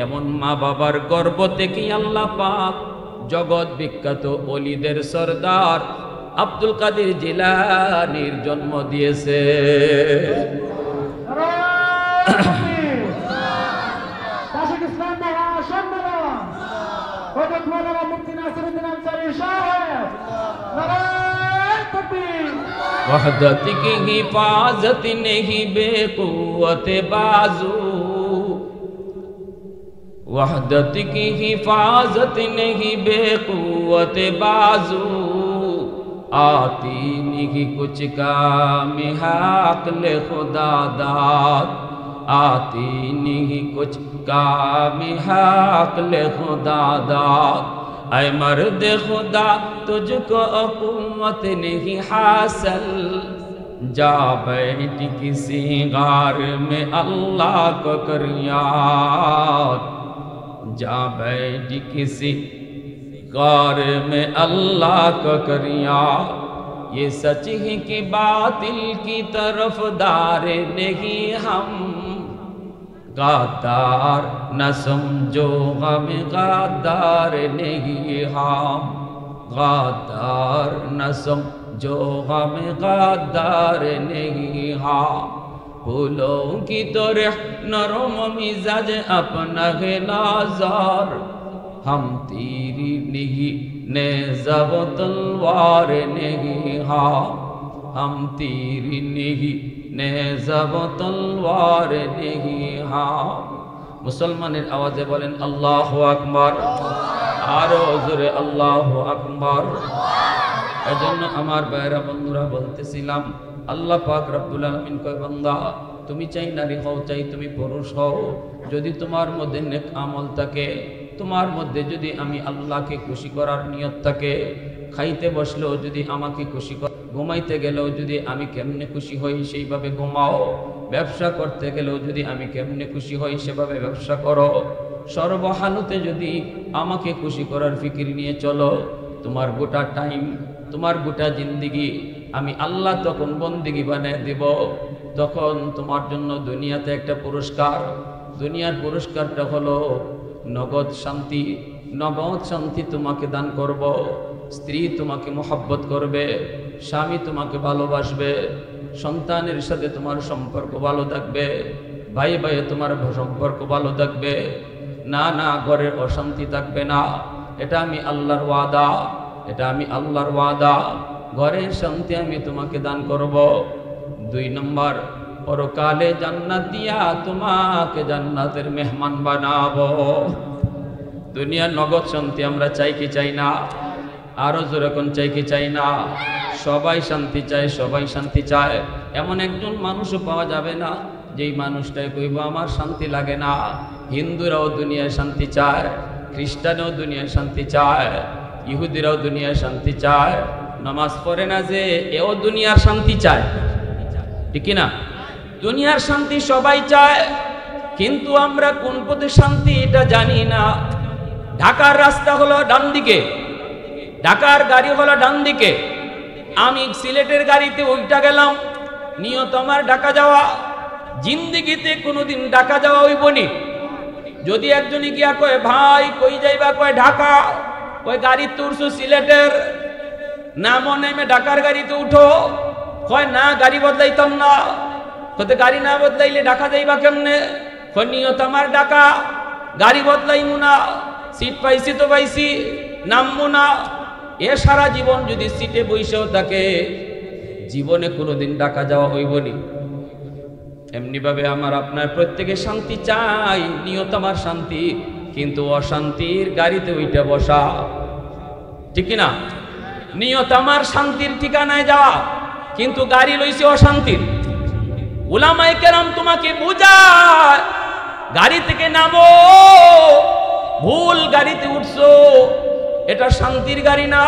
এমন মা বাবার গর্ভ থেকে আল্লাহ পাক জগৎ বিখ্যাত ওলিদের সরদার আব্দুল কাদের জিলানীর জন্ম দিয়েছে। वहदत की हिफाजत नहीं बेकुवत बाजू, वहदत की हिफाजत नहीं बेकुवत बाजू, आती नहीं कुछ काम हक़ल खुदा दाद, आती नहीं कुछ काम हक़ल खुदा दाद। ऐ मर्द खुदा तुझको हुकूमत नहीं हासिल, जा बैठ किसी गार में अल्लाह को कर याद, जा बैठ किसी गार में अल्लाह को कर याद। ये सच है कि बातिल की तरफदार नहीं हम, गादार न समझो हम गादार नहीं हम, गादार न समझो हम गादार नहीं हम। फूलों की तरह नरम मिजाज अपना है नाज़ार, हम तेरी नहीं नेज़ा व तलवार नहीं हम, हम तेरी नहीं नेज़ा व तलवार नहीं हम। मुसलमानेर आवाज़े बोलें अल्लाहु আকবার, आरो जोरे अल्लाहु আকবার। এজন্য আমার ভাইরা বন্ধুরা বলতেছিলাম, আল্লাহ পাক রব্বুল আলামিন কয় বান্দা তুমি চাই নারী হও, চাই তুমি পুরুষ হও, যদি তোমার মধ্যে নেক আমল থাকে, তোমার মধ্যে যদি আমি আল্লাহকে খুশি করার নিয়ত থাকে, খাইতে বসলেও যদি আমাকে খুশি কর, ঘুমাইতে গেলেও যদি আমি কেমনে খুশি হই সেইভাবে ঘুমাও, ব্যবসা করতে গেলেও যদি আমি কেমনে খুশি হই সেভাবে ব্যবসা করো, সর্বহালতে যদি আমাকে খুশি করার ফিকির নিয়ে চলো, তোমার গোটা টাইম, তোমার গোটা জিন্দিগি আমি আল্লাহ তখন বন্দিগি বানিয়ে দেব। তখন তোমার জন্য দুনিয়াতে একটা পুরস্কার, দুনিয়ার পুরস্কারটা হলো নগদ শান্তি। নগদ শান্তি তোমাকে দান করব, স্ত্রী তোমাকে মোহাব্বত করবে, স্বামী তোমাকে ভালোবাসবে, সন্তানের সাথে তোমার সম্পর্ক ভালো থাকবে, ভাই ভাইয়ে তোমার সম্পর্ক ভালো থাকবে, না না ঘরের অশান্তি থাকবে না। এটা আমি আল্লাহর ওয়াদা, এটা আমি আল্লাহর ওয়াদা। ঘরের শান্তি আমি তোমাকে দান করব। 2 নম্বর, পরকালে জান্নাত দিয়া তোমাকে জান্নাতের মেহমান বানাবো। দুনিয়ার নগদ শান্তি আমরা চাই কি চাই না? আরো জোরে কোন চাই কি চাই না? সবাই শান্তি চায়, সবাই শান্তি চায়। এমন একজন মানুষও পাওয়া যাবে না যেই মানুষটাই কইব আমার শান্তি লাগে না। হিন্দুরাও দুনিয়ায় শান্তি চায়, খ্রিস্টানও দুনিয়ায় শান্তি চায়, ইহুদিরাও দুনিয়ায় শান্তি চায়। নামাজ পড়ে না যে এও দুনিয়ার শান্তি চায়, ঠিক না? দুনিয়ার শান্তি সবাই চায়, কিন্তু আমরা কোন পথে শান্তি এটা জানি না। ঢাকার রাস্তা হলো ডান দিকে, ঢাকার গাড়ি হলো ডান দিকে, আমি সিলেটের গাড়িতে উল্টা গেলাম, নিয়ত আমার ঢাকা যাওয়া। জিন্দিগিতে কোনোদিন ঢাকা যাওয়া হইবনি। যদি একজনই গিয়া কয় ভাই কই যাইবা, কয় ঢাকা, কয় গাড়ি তুলছো সিলেটের, নামও নেমে ঢাকার গাড়িতে উঠো, কয় না গাড়ি বদলাইতাম না। কতে গাড়ি না বদলাইলে ঢাকা যাইবা কেমনে? কয় নিয়ত আমার ঢাকা, গাড়ি বদলাইমু না, সিট পাইছি তো পাইছি, নামবো না। এ সারা জীবন যদি সিটে বইসেও থাকে, জীবনে কোনোদিন ঢাকা যাওয়া হইবনি। এমনি ভাবে আমার আপনার প্রত্যেকে শান্তি চাই, নিয়ত আমার শান্তি, কিন্তু অশান্তির গাড়িতে ওইটা বসা, ঠিক না? নিয়ত আমার শান্তির ঠিকানায় যাওয়া, কিন্তু গাড়ি লইছে অশান্তির। উলামায়ে কেরাম তোমাকে বুঝায়, গাড়ি থেকে নামো, ভুল গাড়িতে উঠছো, এটা শান্তির গাড়ি না।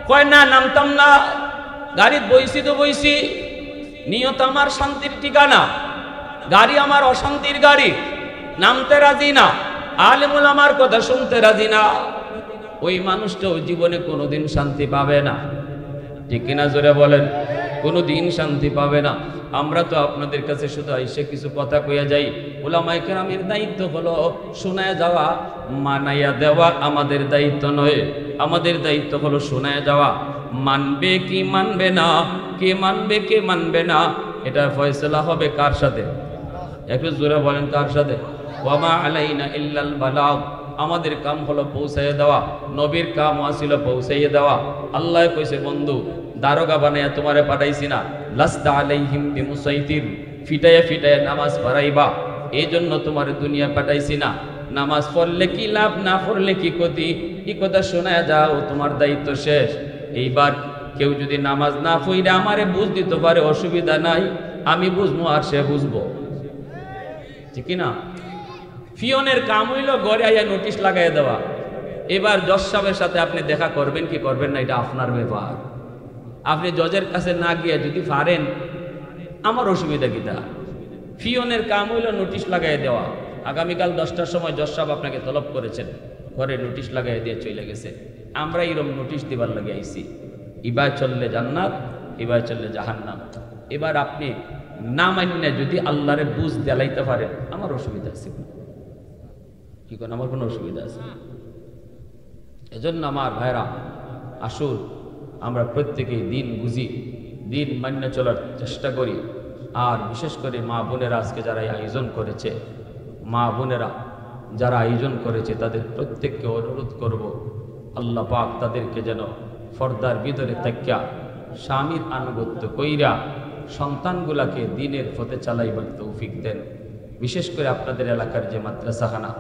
কয় না নামতাম না, গাড়ি বইছি তো বইছি, নিয়ত আমার শান্তির ঠিকানা, গাড়ি আমার অশান্তির গাড়ি। নামতে রাজি না, আলেম ওলামার কথা শুনতে রাজি না, ওই মানুষটাও জীবনে কোনোদিন শান্তি পাবে না। ঠিক কিনা জোরে বলেন? কোনোদিন শান্তি পাবে না। আমরা তো আপনাদের কাছে শুধু এসে কিছু কথা কইয়া যাই। উলামায়ে কেরামের দায়িত্ব হলো শোনায় যাওয়া, মানাইয়া দেওয়া আমাদের দায়িত্ব নয়। আমাদের দায়িত্ব হলো শোনায় যাওয়া। মানবে কি মানবে না, কে মানবে কে মানবে না, এটা ফয়সালা হবে কার সাথে? একটু জোরে বলেন, কার সাথে? ওয়ামা আলাইনা ইল্লাল বালাগ। আমাদের কাম হলো পৌঁছাইয়া দেওয়া। নবীর কাম আসিল পৌঁছাইয়া দেওয়া। আল্লাহ কইছে, বন্ধু দারোগা বানাইয়া তোমারে পাঠাইছি না, লাস্তা আলাইহিম বিমুসাইতির, ফিটাইয়া ফিটাইয়া নামাজ পড়াইবা, এই জন্য তোমার দুনিয়া পাঠাইছি না। নামাজ পড়লে কি লাভ, না পড়লে কি ক্ষতি, এই কথা শোনায় যাও, তোমার দায়িত্ব শেষ। এইবার কেউ যদি নামাজ না পড়ে আমারে বুঝ দিতে পারে, অসুবিধা নাই, আমি বুঝবো আর সে বুঝবো, ঠিক না? ফিওনের কাম হইল ঘরে আইয়া নোটিশ লাগাই দেওয়া। এবার জজ সাহেবের সাথে আপনি দেখা করবেন কি করবেন না, এটা আপনার ব্যাপার। আপনি জজের কাছে না গিয়ে যদি পারেন, আমার অসুবিধা কি তা? ফিওনের কাম হইল নোটিশ লাগাই দেওয়া। আগামীকাল 10টার সময় জজ সাহেব আপনাকে তলব করেছেন, ঘরে নোটিশ লাগাই দিয়ে চলে গেছে। আমরা এরকম নোটিশ দিবার লাগে আইছি, এবার চললে জান্নাত, এবার চললে জাহান্নাম। এবার আপনি না মান্য যদি আল্লাহরে বুঝ দেলাইতে পারেন, আমার অসুবিধা আছে কি কোন? আমার কোনো অসুবিধা আছে? এজন্য আমার ভাইরা, আসুন আমরা প্রত্যেকেই দিন বুঝি, দিন মান্য চলার চেষ্টা করি। আর বিশেষ করে মা বোনেরা আজকে যারা আয়োজন করেছে, মা বোনেরা যারা আয়োজন করেছে, তাদের প্রত্যেককে অনুরোধ করব, আল্লাহ পাক তাদেরকে যেন পর্দার ভিতরে তাকিয়া স্বামীর আনুগত্য কইরা সন্তানগুলাকে দিনের পথে চালাইবার তৌফিক দেন। বিশেষ করে আপনাদের এলাকার যে মাদ্রাসাখানা